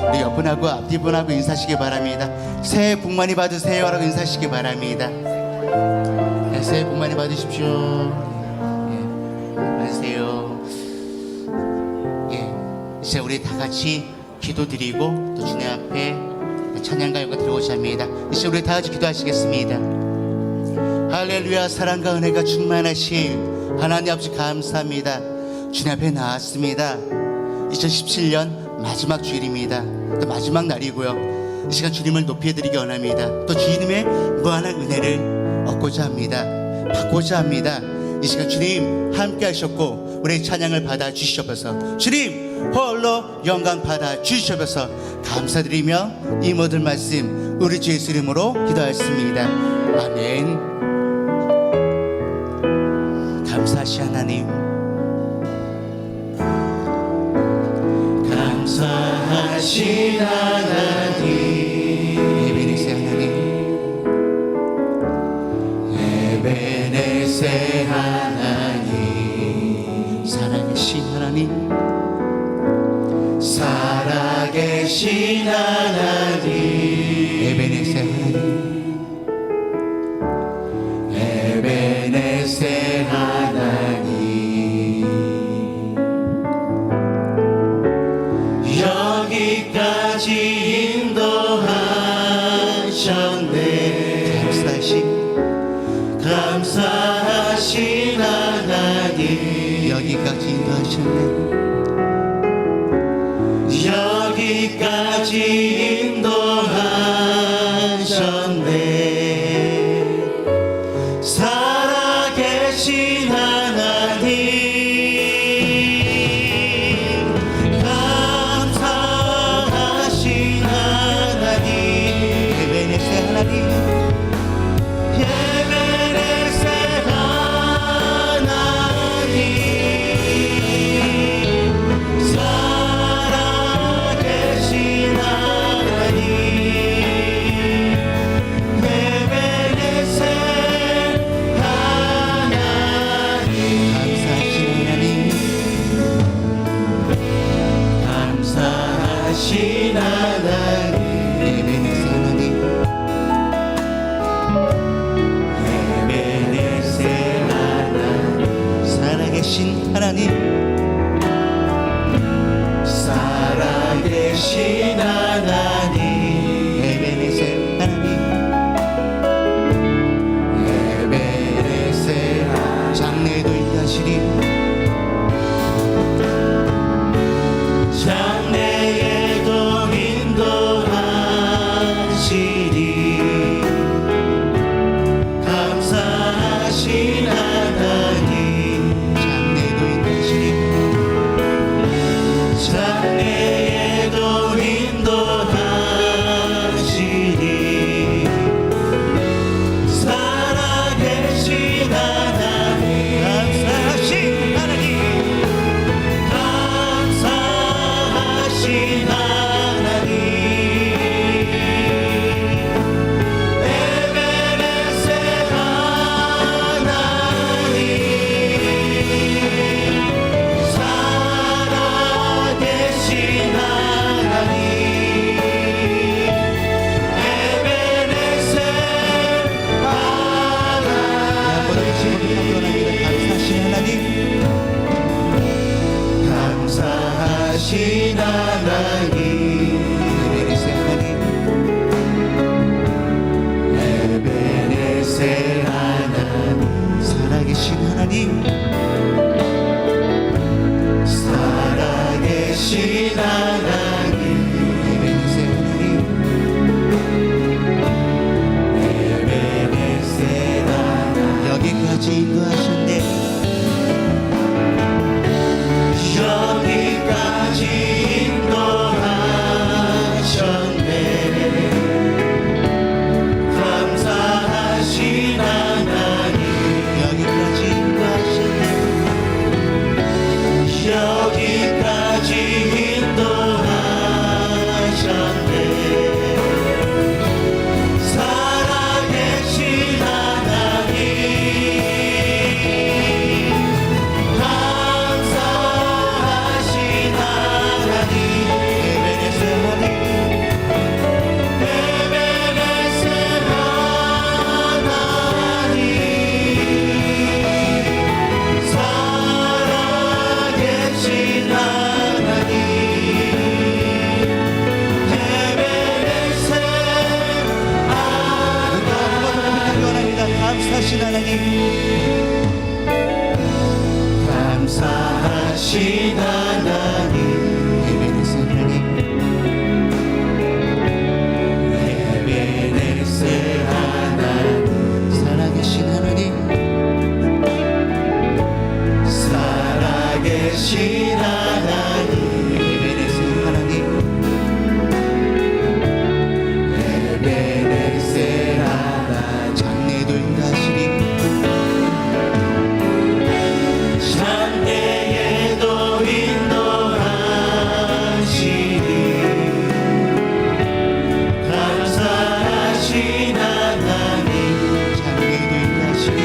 우리 옆분하고 앞뒤분하고 인사하시기 바랍니다. 새해 복 많이 받으세요 라고 인사하시기 바랍니다. 새해 복 많이 받으십시오. 안녕하세요. 이제 우리 다 같이 기도드리고 또 주님 앞에 찬양과 영광 드리고자 합니다. 이제 우리 다 같이 기도하시겠습니다. 할렐루야. 사랑과 은혜가 충만하신 하나님 아버지 감사합니다. 주님 앞에 나왔습니다. 2017년 마지막 주일입니다. 또 마지막 날이고요. 이 시간 주님을 높여드리기 원합니다. 또 주님의 무한한 은혜를 얻고자 합니다. 받고자 합니다. 이 시간 주님 함께 하셨고 우리의 찬양을 받아 주시옵소서. 주님 홀로 영광 받아 주시옵소서. 감사드리며 이 모든 말씀 우리 주 예수 이름으로 기도하였습니다. 아멘. 감사하시 하나님, 감사하신 하나님, 에베네세 하나님, 에베네세 하나님, 살아계신 하나님, 살아계신 하나님, 에베네세 하나님, 에베네세 하나님, 여기까지 인도하셨네. 감사하신 하나님, 여기까지 인도하셨네. 여기까지 인도하셨네. 살아계신 하나님, 감사하신 하나님, 에베네세 하나님, 에베네세 하나님, 살아계신 하나님, 에베네세 하나님, 감사하신 하나님, 에베네세 하나님, 에베네세 하나님, 살아계신 하나님, 살아계신 하나님, 에베네세 하나님, 에베네세 하나님, 장래에도 인도하시리, 장래에도 인도하시리. 감사하신 하나님, 장래에도 인도하시리, 장래에도 인도하시리. 살아계신 하나님, 감사하신 하나님, 감사하신 하나님, 에베네세 하나님, 살아계신 하나님, 에베네세 하나님, 감사하신 하나님, 에베네세 하나님, 에베네세 하나님, 살아계신 하나님, 살아계신 하나님, 에베네세 하나님, 에베네세 하나님, 여기까지 인도하셨네. 여기까지 인도하셨네. 감사하신 하나님, 감사하신 하나님, 에베네스 하나님, 살아계신 하나님, 살아계신 하나님, 에베네스 하나님, 에베네스 하나님, 장래도 인하시리, 장래에도 인도하시리, 감사하신 하나님, 장래에도 인도하시리,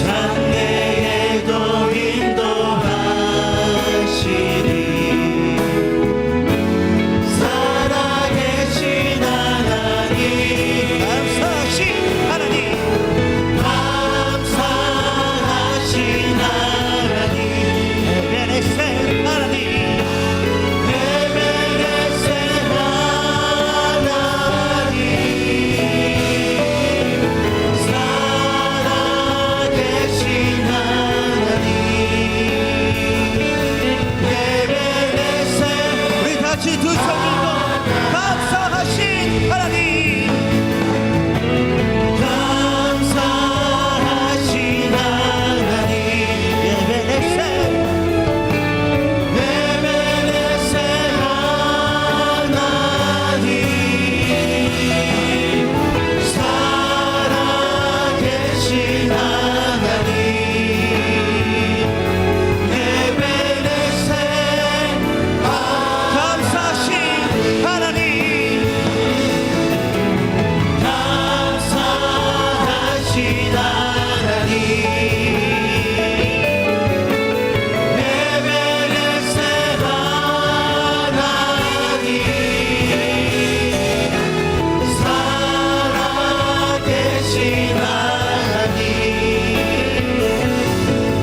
장래에도 인도하시리, 살아계신 하나님, 감사하신 하나님, 감사하신 하나님, 에베네스 하나님, 에베네스 하나님, 살아계신 하나님, 에베네스. 우리 다시 두 손 들고 감사하신 하나님, 감사하신 하나님, 에베네스, 에베네스 하나님, 살아계신 하나님, 에베네스, 감사하신 하나님, 감사하신 하나님, 에베네스 하나님, 살아계신 하나님,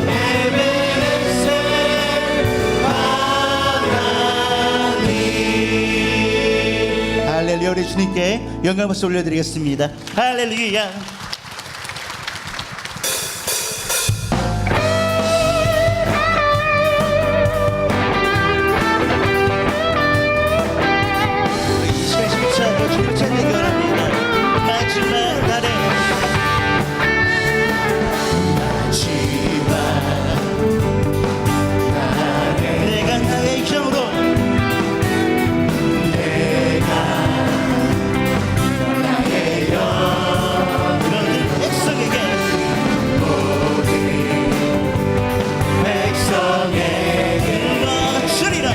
에베네스 하나님. 할렐루야. 우리 주님께 영광 박수 올려드리겠습니다. 할렐루야. 우리 이 시간 힘차게 주님을 찬양하기 원합니다. 마지막 날에, 마지막 날에 내가 나의 힘으로, 내가 나의 모든 백성에게, 모든 백성에게 주리라,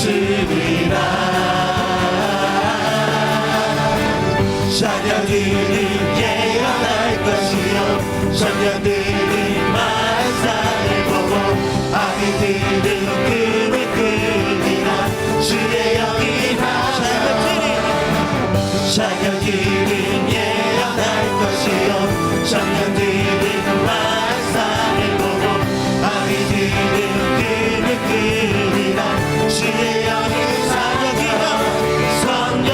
주리라. 자녀들은 예언할 것이요, 청년들은 만상을 보고, 아이들은 꿈을 꾸리라. 주의 영이 자녀들은 예언할 것이요, 청년들은 만상을 보고, 아이들은 꿈을 꾸리라. 주의 영이 자녀들은 성령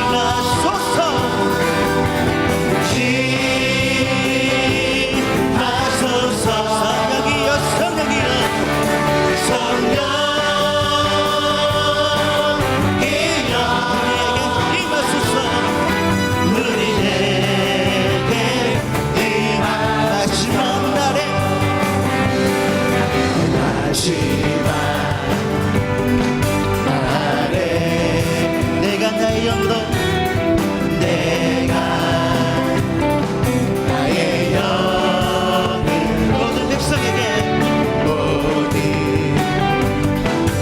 임하소서, 임하소서. 성령이여, 성령이여, 성령 임하소서, 우리에게 마지막 날에, 마지막 날에 내가 나의 영으로, 내가 나의 영을 모든 백성에게, 모든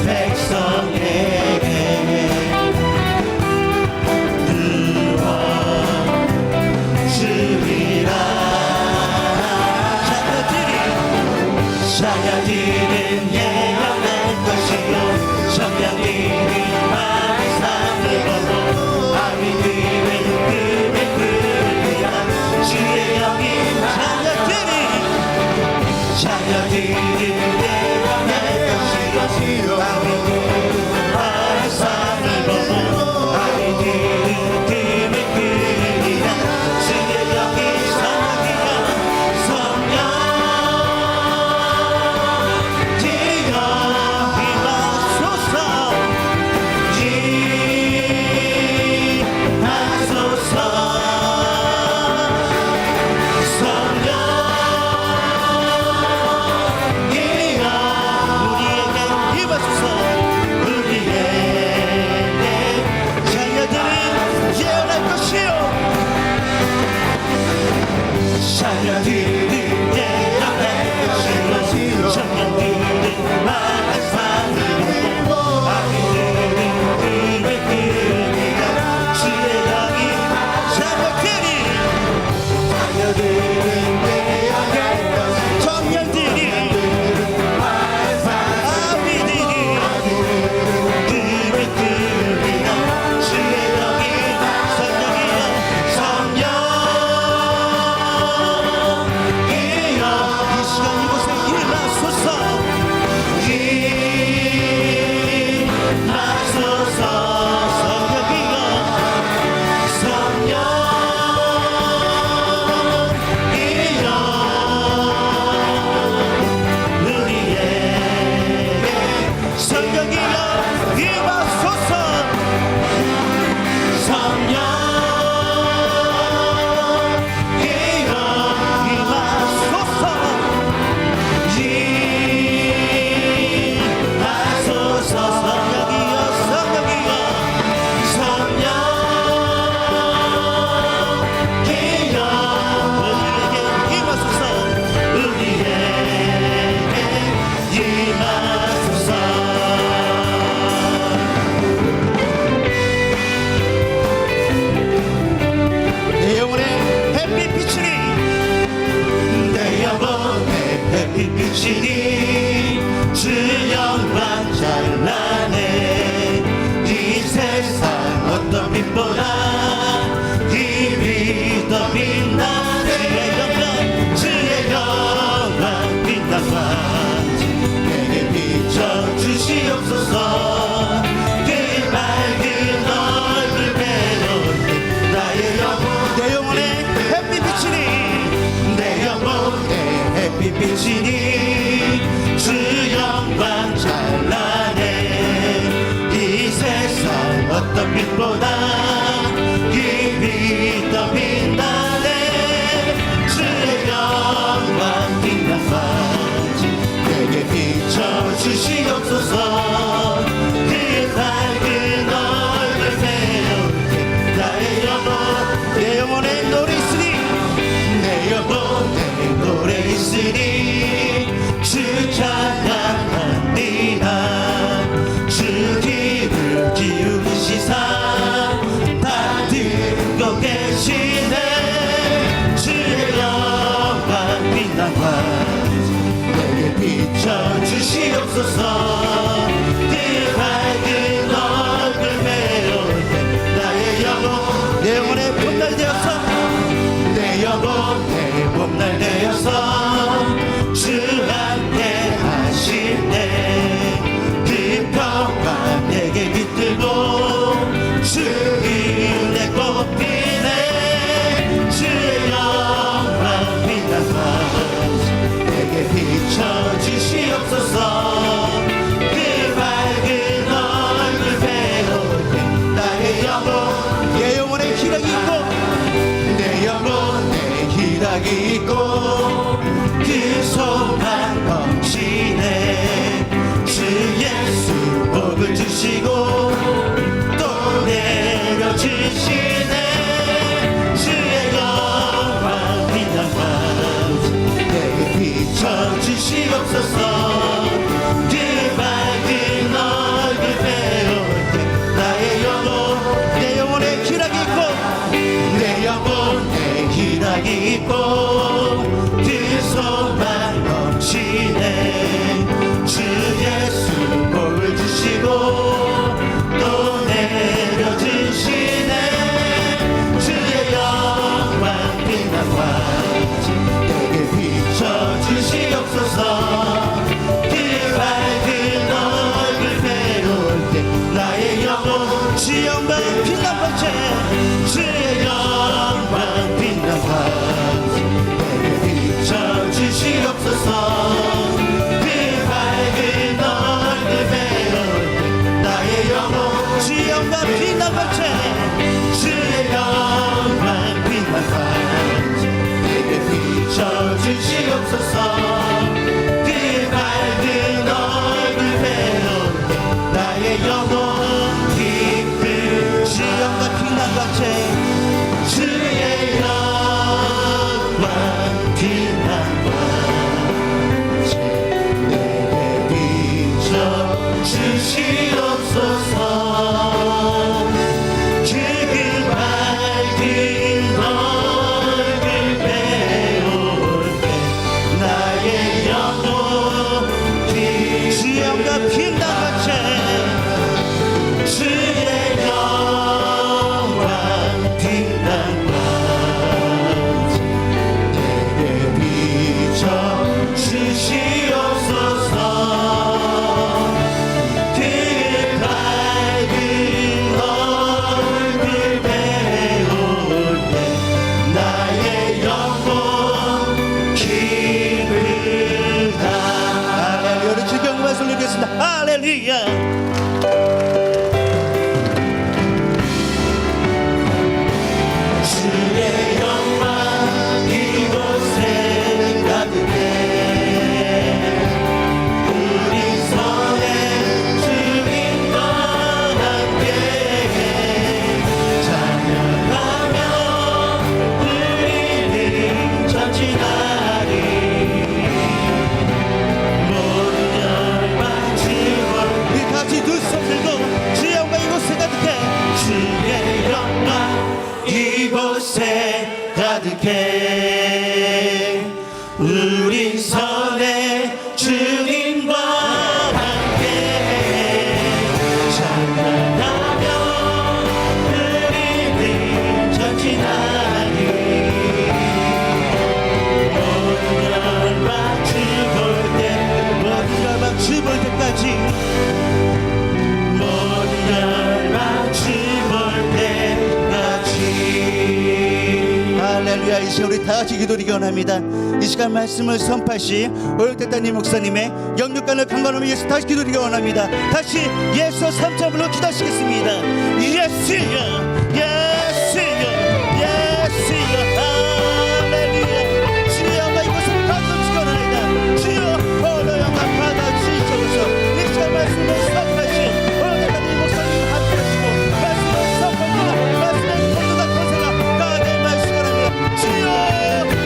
백성에게 누워 주리라. 자녀들은 예언할 것이요, 청년들은 만상을 보고, 아이들은 꿈을 꾸리라. 주의 영이 자녀들은 예언할 것이요, 주 예수 복을 주시고 가득해. 우린 선의 주님과 함께 찬양하며 우리는 전진하리. 모든 열방 주볼 때, 모든 열방 주볼 때까지, 모든 열방 주볼 때까지. 할렐루야. 이 시간 우리 다 같이 기도드리기 원합니다. 이 시간 말씀을 선포하시 오영택단님 목사님의 영육간을 강건함을 위해서 다시 기도드리기 원합니다. 다시 예수 3점으로 기도하시겠습니다. 예수여, 예수여, 예수여. 할렐루야. 주여 영광 이곳을 받아주시기 원합니다. 주여 오늘 영광 받아주시옵소서. 이 시간 말씀을 선포하시 오영택단님 목사님 함께 하시고 말씀을 선포합니다. 말씀의 권도가 권세가 가게 말씀을 합니다. 주여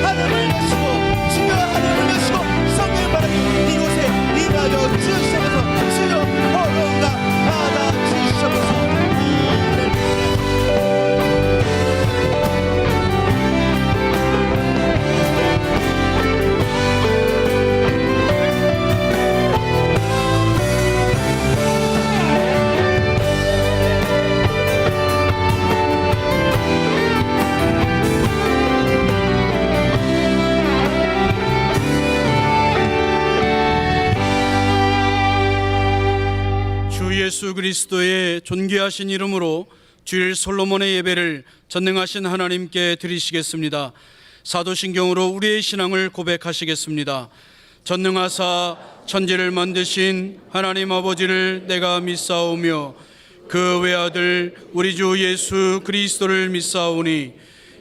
하늘을 여시고, 주여 하늘을 여시고 성령의 바람이 이곳에 임하여 주시옵소서. 주여 호로가 받아 주시옵소서. 예수 그리스도의 존귀하신 이름으로 주일 솔로몬의 예배를 전능하신 하나님께 드리시겠습니다. 사도신경으로 우리의 신앙을 고백하시겠습니다. 전능하사 천지를 만드신 하나님 아버지를 내가 믿사오며 그 외아들 우리 주 예수 그리스도를 믿사오니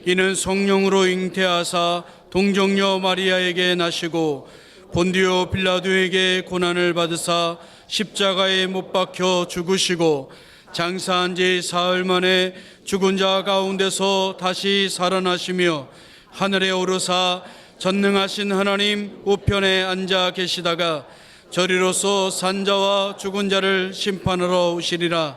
이는 성령으로 잉태하사 동정녀 마리아에게 나시고 본디오 빌라도에게 고난을 받으사 십자가에 못 박혀 죽으시고 장사한 지 사흘 만에 죽은 자 가운데서 다시 살아나시며 하늘에 오르사 전능하신 하나님 우편에 앉아 계시다가 저리로서 산 자와 죽은 자를 심판하러 오시리라.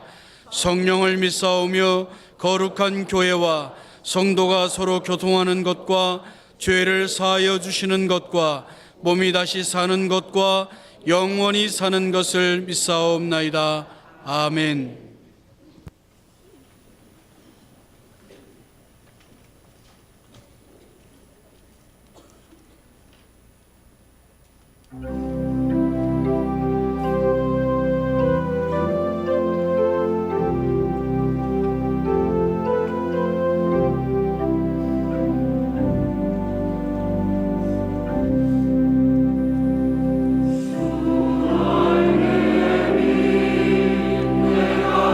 성령을 믿사오며 거룩한 교회와 성도가 서로 교통하는 것과 죄를 사하여 주시는 것과 몸이 다시 사는 것과 영원히 사는 것을 믿사옵나이다. 아멘. 내가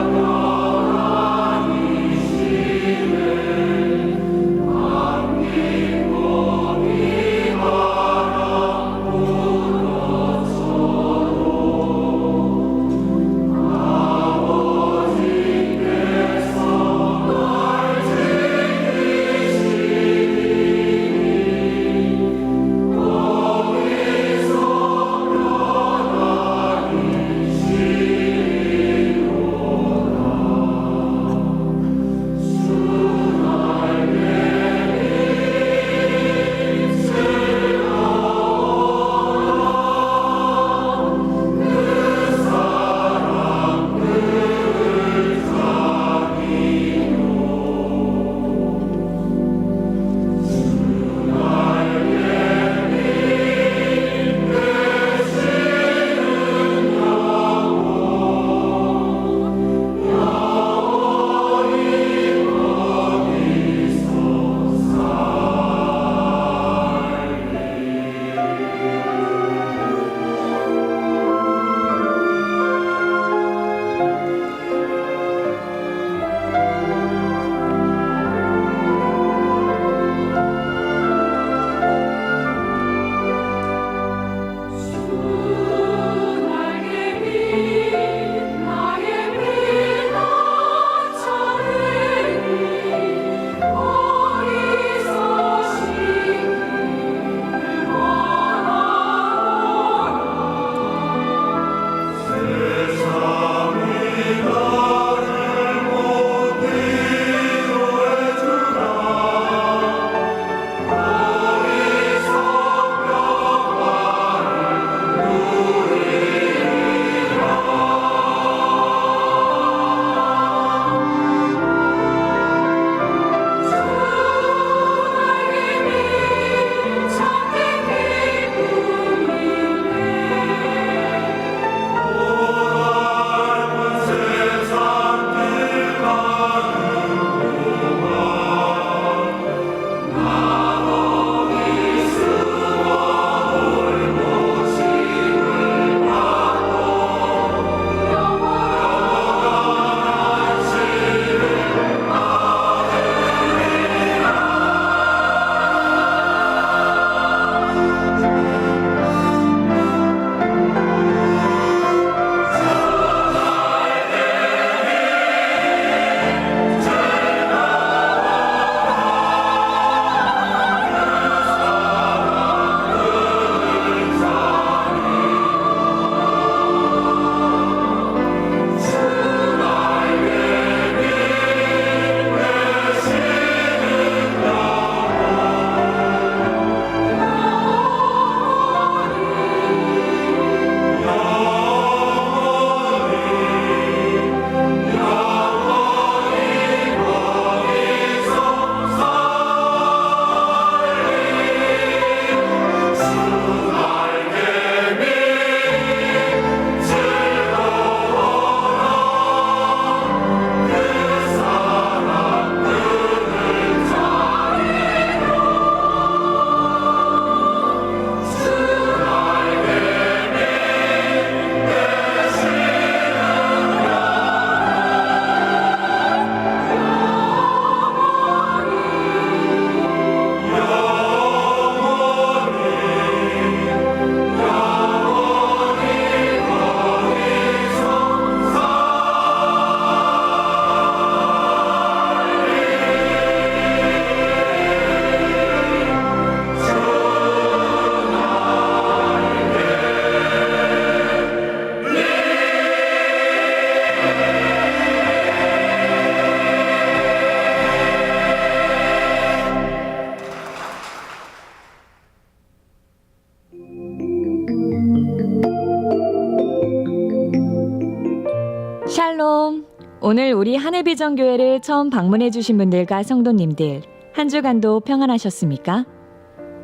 샬롬! 오늘 우리 하늘비전교회를 처음 방문해 주신 분들과 성도님들, 한 주간도 평안하셨습니까?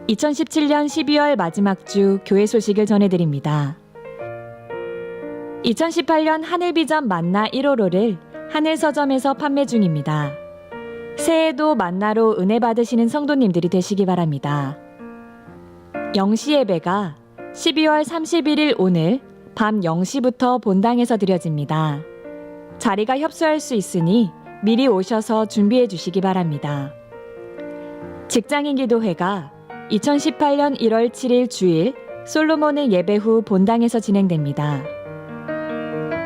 2017년 12월 마지막 주 교회 소식을 전해드립니다. 2018년 하늘비전 만나 1호로를 하늘서점에서 판매 중입니다. 새해에도 만나로 은혜 받으시는 성도님들이 되시기 바랍니다. 영시 예배가 12월 31일 오늘 밤 0시부터 본당에서 드려집니다. 자리가 협소할 수 있으니 미리 오셔서 준비해 주시기 바랍니다. 직장인 기도회가 2018년 1월 7일 주일 솔로몬의 예배 후 본당에서 진행됩니다.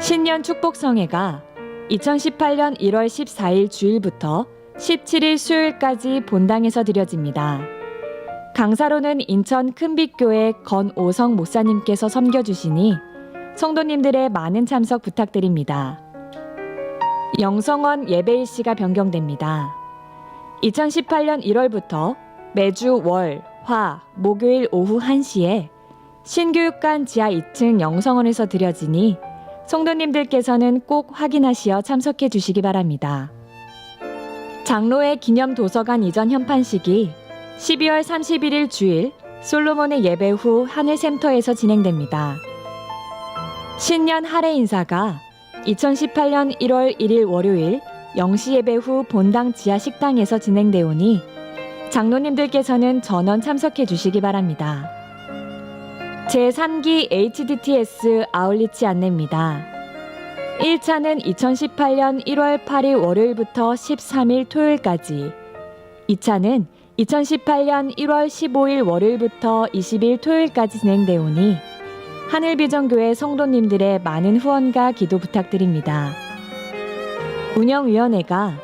신년 축복성회가 2018년 1월 14일 주일부터 17일 수요일까지 본당에서 드려집니다. 강사로는 인천 큰빛교회 건오성 목사님께서 섬겨주시니 성도님들의 많은 참석 부탁드립니다. 영성원 예배일시가 변경됩니다. 2018년 1월부터 매주 월, 화, 목요일 오후 1시에 신교육관 지하 2층 영성원에서 드려지니 성도님들께서는 꼭 확인하시어 참석해 주시기 바랍니다. 장로의 기념 도서관 이전 현판식이 12월 31일 주일 솔로몬의 예배 후 하늘샘터에서 진행됩니다. 신년 할애 인사가 2018년 1월 1일 월요일 0시 예배 후 본당 지하 식당에서 진행되오니 장로님들께서는 전원 참석해 주시기 바랍니다. 제3기 HDTS 아울리치 안내입니다. 1차는 2018년 1월 8일 월요일부터 13일 토요일까지, 2차는 2018년 1월 15일 월요일부터 20일 토요일까지 진행되오니 하늘비전교회 성도님들의 많은 후원과 기도 부탁드립니다. 운영위원회가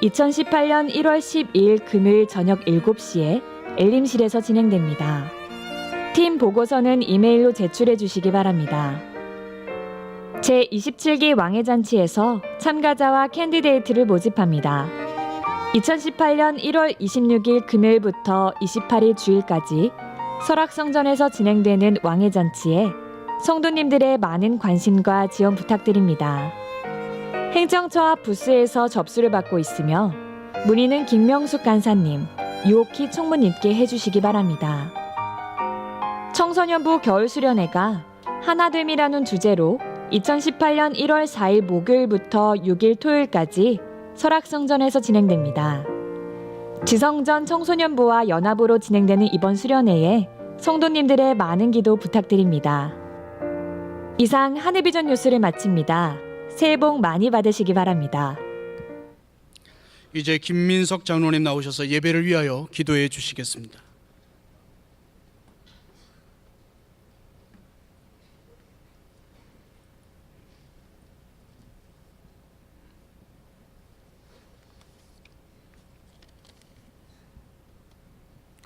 2018년 1월 12일 금요일 저녁 7시에 엘림실에서 진행됩니다. 팀 보고서는 이메일로 제출해 주시기 바랍니다. 제27기 왕회잔치에서 참가자와 캔디데이트를 모집합니다. 2018년 1월 26일 금요일부터 28일 주일까지 설악성전에서 진행되는 왕회잔치에 성도님들의 많은 관심과 지원 부탁드립니다. 행정처 앞 부스에서 접수를 받고 있으며 문의는 김명숙 간사님, 유옥희 총무님께 해주시기 바랍니다. 청소년부 겨울수련회가 하나됨이라는 주제로 2018년 1월 4일 목요일부터 6일 토요일까지 설악성전에서 진행됩니다. 지성전 청소년부와 연합으로 진행되는 이번 수련회에 성도님들의 많은 기도 부탁드립니다. 이상 하늘비전 뉴스를 마칩니다. 새해 복 많이 받으시기 바랍니다. 이제 김민석 장로님 나오셔서 예배를 위하여 기도해 주시겠습니다.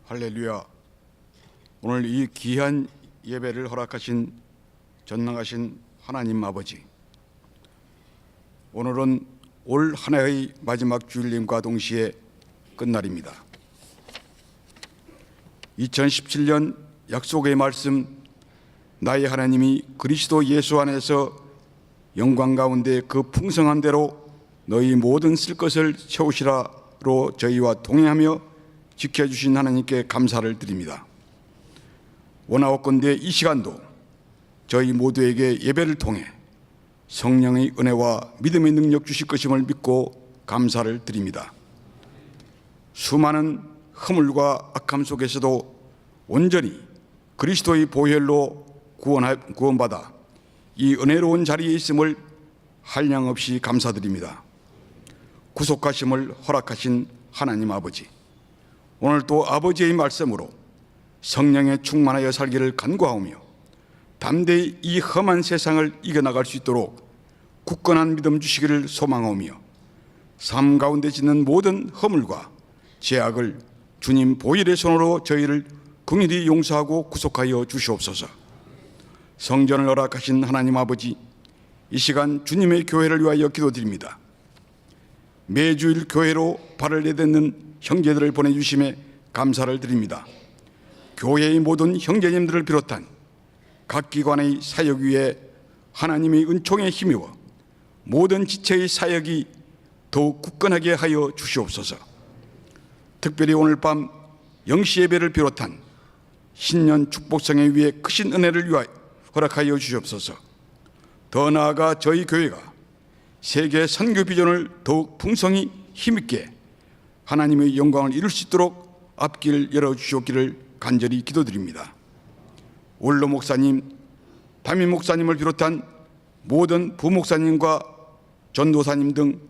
할렐루야. 오늘 이 귀한 예배를 허락하신 전능하신 하나님 아버지, 오늘은 올 한 해의 마지막 주일님과 동시에 끝날입니다. 2017년 약속의 말씀, 나의 하나님이 그리스도 예수 안에서 영광 가운데 그 풍성한 대로 너희 모든 쓸 것을 채우시라로 저희와 동행하며 지켜주신 하나님께 감사를 드립니다. 원하옵건대 이 시간도 저희 모두에게 예배를 통해 성령의 은혜와 믿음의 능력 주실 것임을 믿고 감사를 드립니다. 수많은 허물과 악함 속에서도 온전히 그리스도의 보혈로 구원받아 이 은혜로운 자리에 있음을 한량없이 감사드립니다. 구속하심을 허락하신 하나님 아버지, 오늘 또 아버지의 말씀으로 성령에 충만하여 살기를 간구하오며 담대히 이 험한 세상을 이겨나갈 수 있도록 굳건한 믿음 주시기를 소망하오며 삶 가운데 짓는 모든 허물과 죄악을 주님 보혈의 손으로 저희를 긍휼히 용서하고 구속하여 주시옵소서. 성전을 허락하신 하나님 아버지, 이 시간 주님의 교회를 위하여 기도드립니다. 매주일 교회로 발을 내딛는 형제들을 보내주심에 감사를 드립니다. 교회의 모든 형제님들을 비롯한 각 기관의 사역 위에 하나님의 은총에 힘입어 모든 지체의 사역이 더욱 굳건하게 하여 주시옵소서. 특별히 오늘 밤 영시 예배를 비롯한 신년 축복성에 위해 크신 은혜를 위하여 허락하여 주시옵소서. 더 나아가 저희 교회가 세계 선교 비전을 더욱 풍성히 힘있게 하나님의 영광을 이룰 수 있도록 앞길 열어주시옵기를 간절히 기도드립니다. 원로 목사님, 담임 목사님을 비롯한 모든 부목사님과 전도사님 등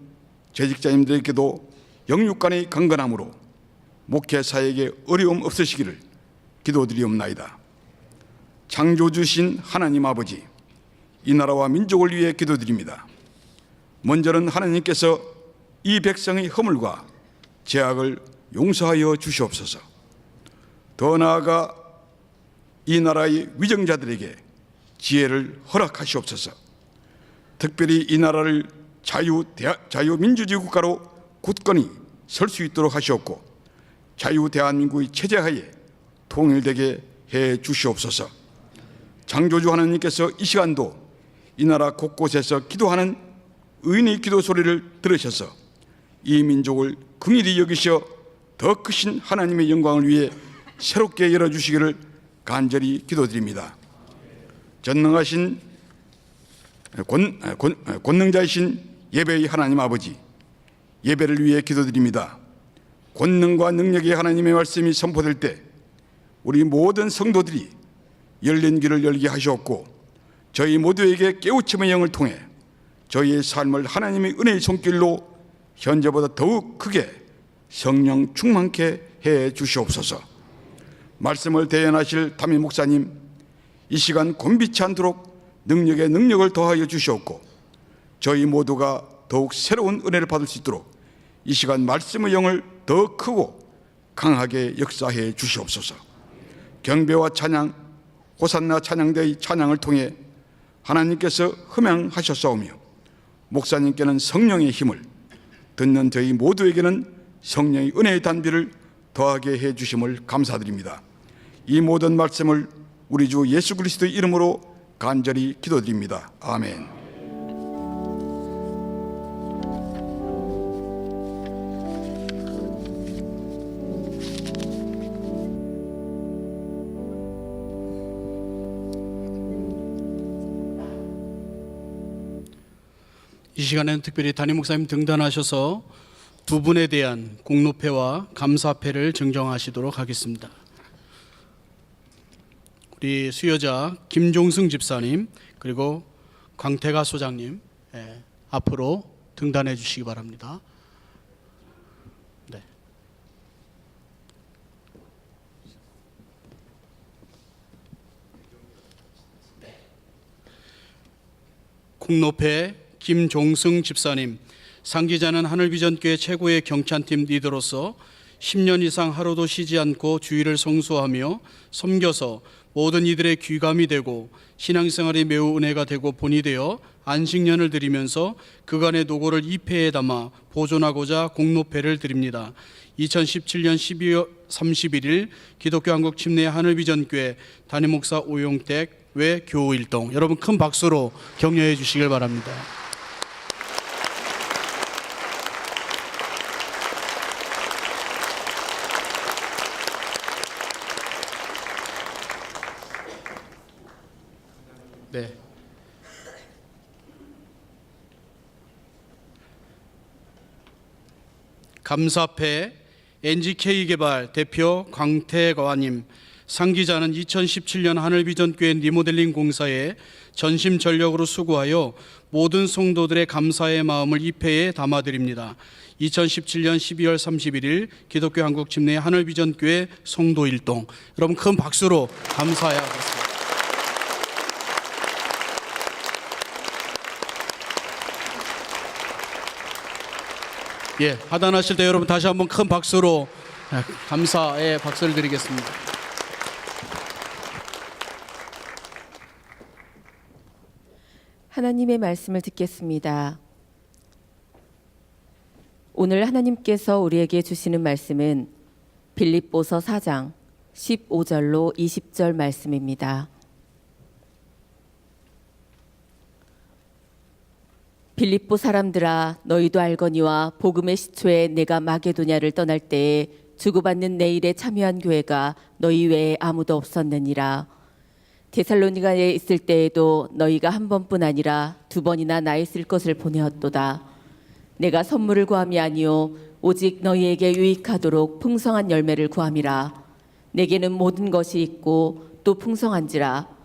재직자님들에게도 영육간의 강건함으로 목회 사역에 어려움 없으시기를 기도드리옵나이다. 창조주신 하나님 아버지, 이 나라와 민족을 위해 기도드립니다. 먼저는 하나님께서 이 백성의 허물과 죄악을 용서하여 주시옵소서. 더 나아가 이 나라의 위정자들에게 지혜를 허락하시옵소서. 특별히 이 나라를 자유민주주의 국가로 굳건히 설 수 있도록 하시옵고 자유대한민국의 체제하에 통일되게 해 주시옵소서. 창조주 하나님께서 이 시간도 이 나라 곳곳에서 기도하는 의인의 기도 소리를 들으셔서 이 민족을 긍휼히 여기셔 더 크신 하나님의 영광을 위해 새롭게 열어주시기를 간절히 기도드립니다. 전능하신 권능자이신 예배의 하나님 아버지, 예배를 위해 기도드립니다. 권능과 능력의 하나님의 말씀이 선포될 때 우리 모든 성도들이 열린 귀를 열게 하시옵고 저희 모두에게 깨우침의 영을 통해 저희의 삶을 하나님의 은혜의 손길로 현재보다 더욱 크게 성령 충만케 해 주시옵소서. 말씀을 대연하실 담임 목사님, 이 시간 곤비치 않도록 능력에 능력을 더하여 주시옵고 저희 모두가 더욱 새로운 은혜를 받을 수 있도록 이 시간 말씀의 영을 더 크고 강하게 역사해 주시옵소서. 경배와 찬양, 호산나 찬양대의 찬양을 통해 하나님께서 흠양하셨사오며 목사님께는 성령의 힘을, 듣는 저희 모두에게는 성령의 은혜의 단비를 더하게 해 주심을 감사드립니다. 이 모든 말씀을 우리 주 예수 그리스도의 이름으로 간절히 기도드립니다. 아멘. 이 시간에는 특별히 담임 목사님 등단하셔서 두 분에 대한 공로패와 감사패를 증정하시도록 하겠습니다. 우리 수여자 김종승 집사님 그리고 광태가 소장님 앞으로 등단해 주시기 바랍니다. 네. 공로패 김종승 집사님, 상기자는 하늘비전교회 최고의 경찬팀 리더로서 10년 이상 하루도 쉬지 않고 주일을 성수하며 섬겨서 모든 이들의 귀감이 되고 신앙생활이 매우 은혜가 되고 본이 되어 안식년을 드리면서 그간의 노고를 2패에 담아 보존하고자 공로패를 드립니다. 2017년 12월 31일 기독교 한국 침례 하늘비전교회 담임목사 오용택 외 교우일동, 여러분 큰 박수로 격려해 주시길 바랍니다. 네. 감사패 NGK개발 대표 광태과님, 상기자는 2017년 하늘비전교회 리모델링 공사에 전심전력으로 수고하여 모든 성도들의 감사의 마음을 2패에 담아드립니다. 2017년 12월 31일 기독교 한국 침례 하늘비전교회 성도일동, 여러분 큰 박수로 감사하겠습니다. 예, 하단하실 때 여러분 다시 한번 큰 박수로 감사의 박수를 드리겠습니다. 하나님의 말씀을 듣겠습니다. 오늘 하나님께서 우리에게 주시는 말씀은 빌립보서 4장 15절로 20절 말씀입니다. 빌립보 사람들아 너희도 알거니와 복음의 시초에 내가 마게도냐를 떠날 때에 주고받는 내 일에 참여한 교회가 너희 외에 아무도 없었느니라. 데살로니가에 있을 때에도 너희가 한 번뿐 아니라 두 번이나 나의 쓸 것을 보내었도다. 내가 선물을 구함이 아니요 오직 너희에게 유익하도록 풍성한 열매를 구함이라. 내게는 모든 것이 있고 또 풍성한지라.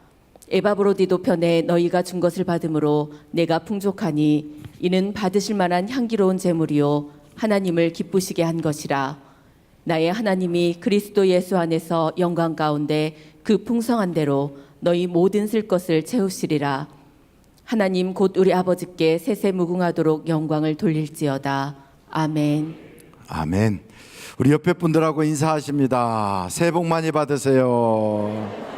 에바브로디도 편에 너희가 준 것을 받음으로 내가 풍족하니 이는 받으실 만한 향기로운 제물이요 하나님을 기쁘시게 한 것이라. 나의 하나님이 그리스도 예수 안에서 영광 가운데 그 풍성한 대로 너희 모든 쓸 것을 채우시리라. 하나님 곧 우리 아버지께 세세 무궁하도록 영광을 돌릴지어다. 아멘. 아멘. 우리 옆에 분들하고 인사하십니다. 새해 복 많이 받으세요.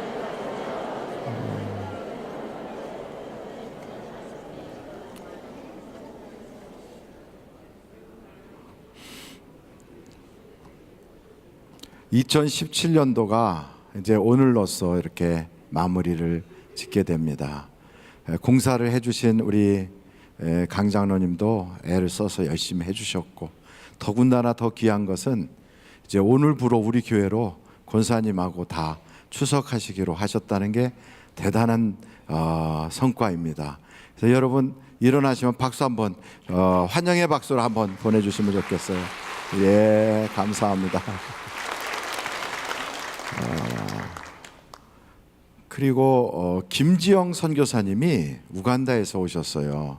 (2017년도가) 이제 오늘로써 이렇게 마무리를 짓게 됩니다. 공사를 해주신 우리 강 장로님도 애를 써서 열심히 해주셨고, 더군다나 더 귀한 것은 이제 오늘부로 우리 교회로 권사님하고 다 추석하시기로 하셨다는 게 대단한 성과입니다. 그래서 여러분 일어나시면 박수 한번 환영의 박수를 한번 보내주시면 좋겠어요. 예, 감사합니다. 그리고 김지영 선교사님이 우간다에서 오셨어요.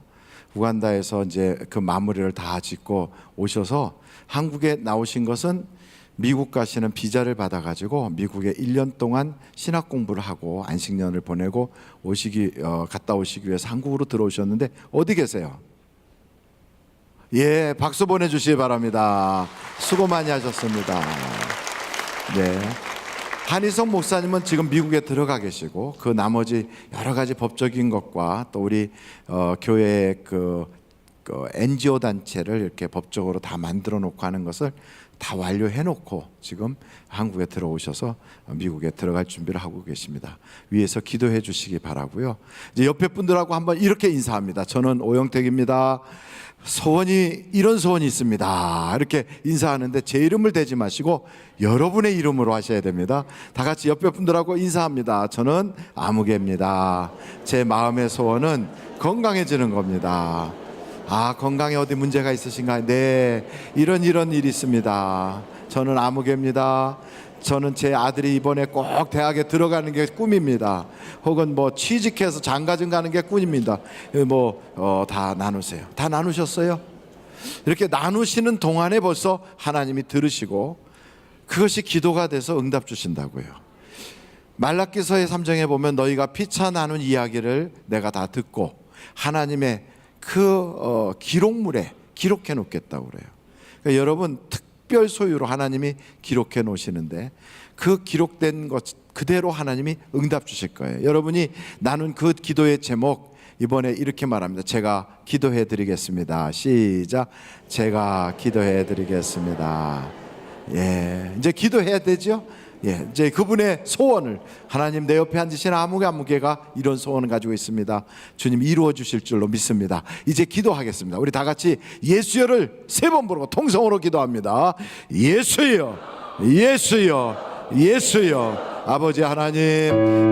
우간다에서 이제 그 마무리를 다 짓고 오셔서 한국에 나오신 것은 미국 가시는 비자를 받아가지고 미국에 1년 동안 신학 공부를 하고 안식년을 보내고 갔다 오시기 위해서 한국으로 들어오셨는데 어디 계세요? 예, 박수 보내주시기 바랍니다. 수고 많이 하셨습니다. 네. 한희석 목사님은 지금 미국에 들어가 계시고 그 나머지 여러 가지 법적인 것과 또 우리 교회의 그 NGO 단체를 이렇게 법적으로 다 만들어 놓고 하는 것을 다 완료해 놓고 지금 한국에 들어오셔서 미국에 들어갈 준비를 하고 계십니다. 위에서 기도해 주시기 바라고요. 이제 옆에 분들하고 한번 이렇게 인사합니다. 저는 오영택입니다. 이런 소원이 있습니다. 이렇게 인사하는데 제 이름을 대지 마시고 여러분의 이름으로 하셔야 됩니다. 다 같이 옆에 분들하고 인사합니다. 저는 아무개입니다. 제 마음의 소원은 건강해지는 겁니다. 건강에 어디 문제가 있으신가요? 네, 이런 일이 있습니다. 저는 아무개입니다. 저는 제 아들이 이번에 꼭 대학에 들어가는 게 꿈입니다. 혹은 취직해서 장가정 가는 게 꿈입니다. 다 나누세요. 다 나누셨어요? 이렇게 나누시는 동안에 벌써 하나님이 들으시고 그것이 기도가 돼서 응답 주신다고요. 말라기서의 3장에 보면 너희가 피차 나눈 이야기를 내가 다 듣고 하나님의 그 기록물에 기록해 놓겠다고 그래요. 그러니까 여러분 특별 소유로 하나님이 기록해 놓으시는데 그 기록된 것 그대로 하나님이 응답 주실 거예요. 여러분이 나눈 그 기도의 제목 이번에 이렇게 말합니다. 제가 기도해 드리겠습니다. 시작. 제가 기도해 드리겠습니다. 예, 이제 기도해야 되죠. 예, 이제 그분의 소원을 하나님 내 옆에 앉으신 아무개가 이런 소원을 가지고 있습니다. 주님 이루어 주실 줄로 믿습니다. 이제 기도하겠습니다. 우리 다 같이 예수여를 3번 부르고 통성으로 기도합니다. 예수여, 예수여, 예수여. 아버지 하나님,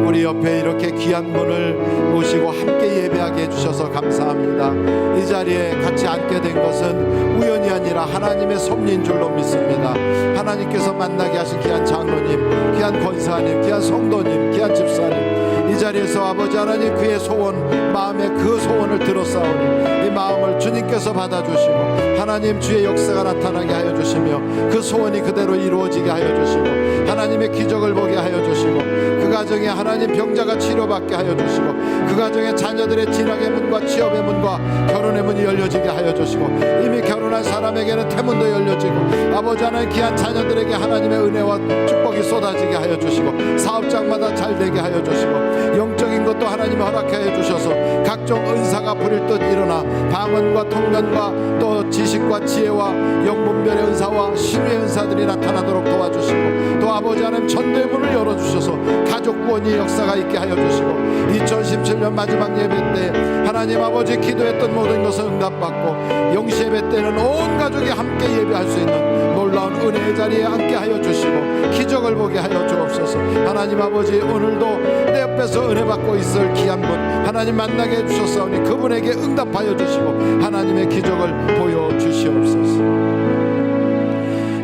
우리 옆에 이렇게 귀한 분을 모시고 함께 예배하게 해주셔서 감사합니다. 이 자리에 같이 앉게 된 것은 우연이 아니라 하나님의 섭리인 줄로 믿습니다. 하나님께서 만나게 하신 귀한 장로님, 귀한 권사님, 귀한 성도님, 귀한 집사님, 이 자리에서 아버지 하나님 그의 소원, 마음의 그 소원을 들었사오니 이 마음을 주님께서 받아주시고 하나님 주의 역사가 나타나게 하여 주시며 그 소원이 그대로 이루어지게 하여 주시고 하나님의 기적을 보게 하여 주시고 그 가정에 하나님 병자가 치료받게 하여 주시고 그 가정에 자녀들의 진학의 문과 취업의 문과 결혼의 문이 열려지게 하여 주시고 이미 결혼한 사람에게는 태문도 열려지고 아버지 하나님 귀한 자녀들에게 하나님의 은혜와 축복이 쏟아지게 하여 주시고 사업장마다 잘 되게 하여 주시고 영적인 것도 하나님이 허락하여 주셔서 각종 은사가 부릴 듯 일어나 방언과 통변과 또 지식과 지혜와 영분별의 은사와 신유의 은사들이 나타나도록 도와주시고 또 아버지 하나님 전도의 문을 열어주셔서 가족 구원의 역사가 있게 하여 주시고 2017년 마지막 예배 때 하나님 하나님 아버지 기도했던 모든 것을 응답받고 영시 예배 때는 온 가족이 함께 예배할 수 있는 놀라운 은혜의 자리에 함께 하여 주시고 기적을 보게 하여 주옵소서. 하나님 아버지 오늘도 내 옆에서 은혜 받고 있을 귀한 분 하나님 만나게 해주셨사오니 그분에게 응답하여 주시고 하나님의 기적을 보여주시옵소서.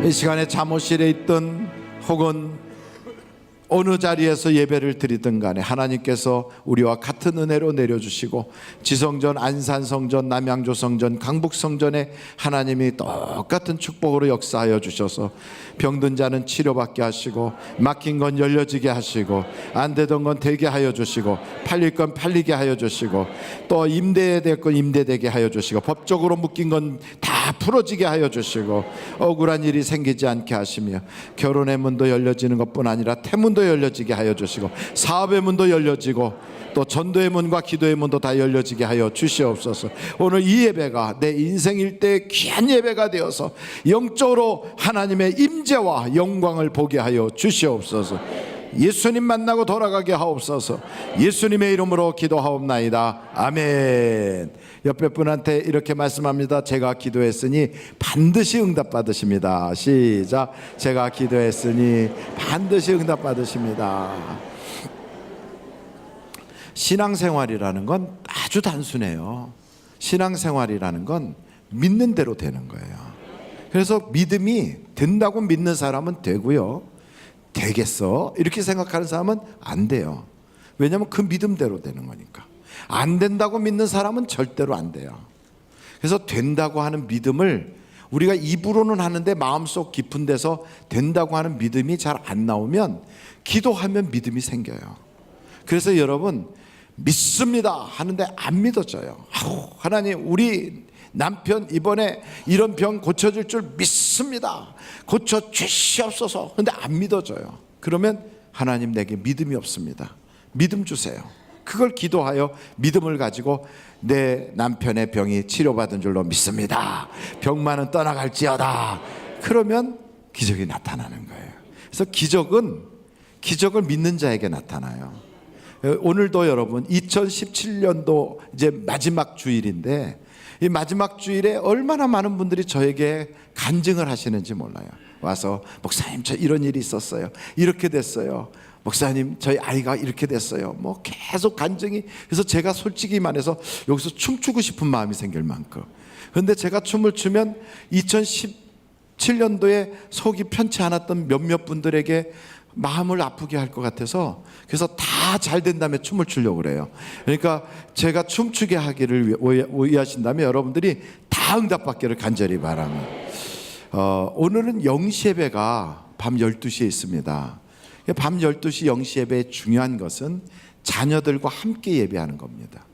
이 시간에 잠옷실에 있던 혹은 어느 자리에서 예배를 드리든 간에 하나님께서 우리와 같은 은혜로 내려주시고 지성전, 안산성전, 남양주성전, 강북성전에 하나님이 똑같은 축복으로 역사하여 주셔서 병든 자는 치료받게 하시고 막힌 건 열려지게 하시고 안 되던 건 되게 하여 주시고 팔릴 건 팔리게 하여 주시고 또 임대해야 될 건 임대되게 하여 주시고 법적으로 묶인 건 다 풀어지게 하여 주시고 억울한 일이 생기지 않게 하시며 결혼의 문도 열려지는 것뿐 아니라 태문도 열려지게 하여 주시고 사업의 문도 열려지고 또 전도의 문과 기도의 문도 다 열려지게 하여 주시옵소서. 오늘 이 예배가 내 인생 일대의 귀한 예배가 되어서 영적으로 하나님의 임재와 영광을 보게 하여 주시옵소서. 예수님 만나고 돌아가게 하옵소서. 예수님의 이름으로 기도하옵나이다. 아멘. 옆에 분한테 이렇게 말씀합니다. 제가 기도했으니 반드시 응답받으십니다. 시작. 제가 기도했으니 반드시 응답받으십니다. 신앙생활이라는 건 아주 단순해요. 신앙생활이라는 건 믿는 대로 되는 거예요. 그래서 믿음이 된다고 믿는 사람은 되고요, 되겠어 이렇게 생각하는 사람은 안 돼요. 왜냐하면 그 믿음대로 되는 거니까. 안 된다고 믿는 사람은 절대로 안 돼요. 그래서 된다고 하는 믿음을 우리가 입으로는 하는데 마음속 깊은 데서 된다고 하는 믿음이 잘 안 나오면 기도하면 믿음이 생겨요. 그래서 여러분 믿습니다 하는데 안 믿어져요. 하나님 우리 남편 이번에 이런 병 고쳐질 줄 믿습니다. 고쳐주시옵소서. 근데 안 믿어져요. 그러면 하나님 내게 믿음이 없습니다. 믿음 주세요. 그걸 기도하여 믿음을 가지고 내 남편의 병이 치료받은 줄로 믿습니다. 병만은 떠나갈지어다. 그러면 기적이 나타나는 거예요. 그래서 기적을 믿는 자에게 나타나요. 오늘도 여러분 2017년도 이제 마지막 주일인데 이 마지막 주일에 얼마나 많은 분들이 저에게 간증을 하시는지 몰라요. 와서 목사님 저 이런 일이 있었어요. 이렇게 됐어요. 목사님 저희 아이가 이렇게 됐어요. 뭐 계속 간증이. 그래서 제가 솔직히 말해서 여기서 춤추고 싶은 마음이 생길 만큼. 그런데 제가 춤을 추면 2017년도에 속이 편치 않았던 몇몇 분들에게 마음을 아프게 할 것 같아서 그래서 다 잘 된 다음에 춤을 추려고 그래요. 그러니까 제가 춤추게 하기를 위하신다면 여러분들이 다 응답받기를 간절히 바랍니다. 오늘은 0시 예배가 밤 12시에 있습니다. 밤 12시 0시 예배의 중요한 것은 자녀들과 함께 예배하는 겁니다.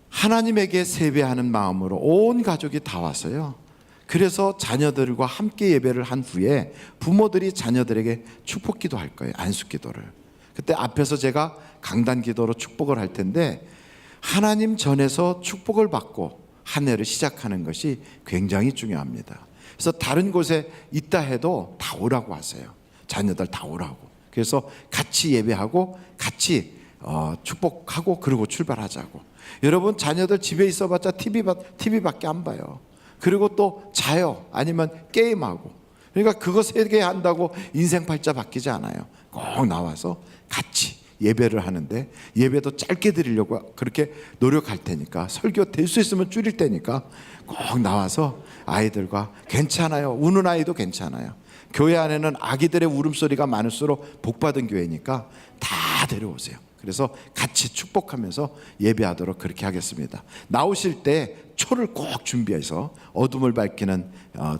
하나님에게 세배하는 마음으로 온 가족이 다 왔어요. 그래서 자녀들과 함께 예배를 한 후에 부모들이 자녀들에게 축복기도 할 거예요. 안수기도를. 그때 앞에서 제가 강단기도로 축복을 할 텐데 하나님 전에서 축복을 받고 한 해를 시작하는 것이 굉장히 중요합니다. 그래서 다른 곳에 있다 해도 다 오라고 하세요. 자녀들 다 오라고. 그래서 같이 예배하고 같이 축복하고 그러고 출발하자고. 여러분 자녀들 집에 있어봤자 TV밖에 안 봐요. 그리고 또 자요. 아니면 게임하고. 그러니까 그거 3개 한다고 인생 팔자 바뀌지 않아요. 꼭 나와서 같이 예배를 하는데 예배도 짧게 드리려고 그렇게 노력할 테니까 설교 될 수 있으면 줄일 테니까 꼭 나와서 아이들과 괜찮아요. 우는 아이도 괜찮아요. 교회 안에는 아기들의 울음소리가 많을수록 복받은 교회니까 다 데려오세요. 그래서 같이 축복하면서 예배하도록 그렇게 하겠습니다. 나오실 때 초를 꼭 준비해서 어둠을 밝히는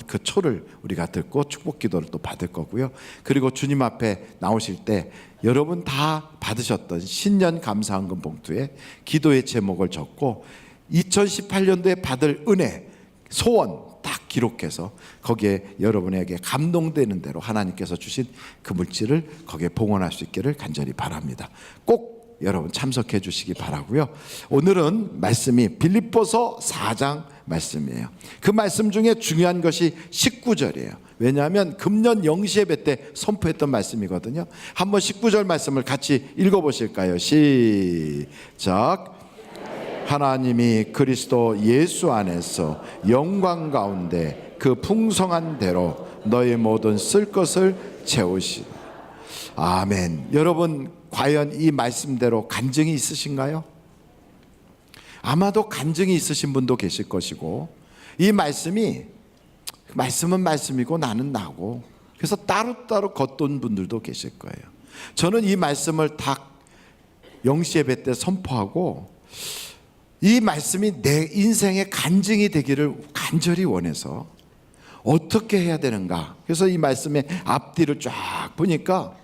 그 초를 우리가 듣고 축복 기도를 또 받을 거고요. 그리고 주님 앞에 나오실 때 여러분 다 받으셨던 신년 감사헌금 봉투에 기도의 제목을 적고 2018년도에 받을 은혜, 소원 딱 기록해서 거기에 여러분에게 감동되는 대로 하나님께서 주신 그 물질을 거기에 봉헌할 수 있기를 간절히 바랍니다. 꼭 여러분 참석해 주시기 바라고요. 오늘은 말씀이 빌립보서 4장 말씀이에요. 그 말씀 중에 중요한 것이 19절이에요. 왜냐하면 금년 0시 예배 때 선포했던 말씀이거든요. 한번 19절 말씀을 같이 읽어보실까요? 시작. 하나님이 그리스도 예수 안에서 영광 가운데 그 풍성한 대로 너의 모든 쓸 것을 채우시다. 아멘. 여러분, 과연 이 말씀대로 간증이 있으신가요? 아마도 간증이 있으신 분도 계실 것이고, 이 말씀은 말씀이고 나는 나고, 그래서 따로따로 걷던 분들도 계실 거예요. 저는 이 말씀을 다 영시 예배 때 선포하고, 이 말씀이 내 인생의 간증이 되기를 간절히 원해서 어떻게 해야 되는가. 그래서 이 말씀의 앞뒤를 쫙 보니까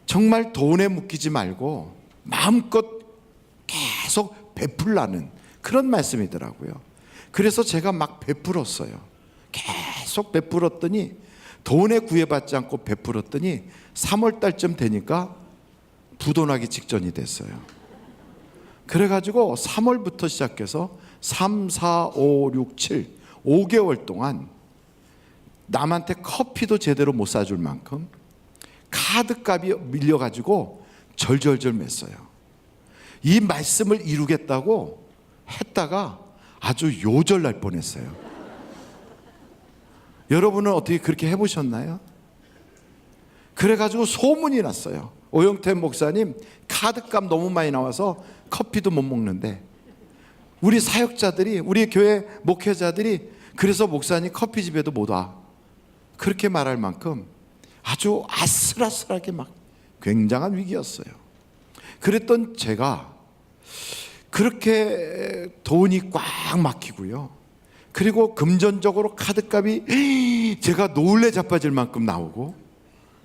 정말 돈에 묶이지 말고 마음껏 계속 베풀라는 그런 말씀이더라고요. 그래서 제가 막 베풀었어요. 계속 베풀었더니, 돈에 구애받지 않고 베풀었더니 3월 달쯤 되니까 부도나기 직전이 됐어요. 그래가지고 3월부터 시작해서 3, 4, 5, 6, 7 5개월 동안 남한테 커피도 제대로 못 사줄 만큼 카드값이 밀려가지고 절절절 맸어요. 이 말씀을 이루겠다고 했다가 아주 요절날 뻔했어요. 여러분은 어떻게 그렇게 해보셨나요? 그래가지고 소문이 났어요. 오영태 목사님 카드값 너무 많이 나와서 커피도 못 먹는데, 우리 사역자들이, 우리 교회 목회자들이 그래서 목사님 커피집에도 못 와, 그렇게 말할 만큼 아주 아슬아슬하게 막 굉장한 위기였어요. 그랬던 제가 그렇게 돈이 꽉 막히고요, 그리고 금전적으로 카드값이 제가 놀래 자빠질 만큼 나오고,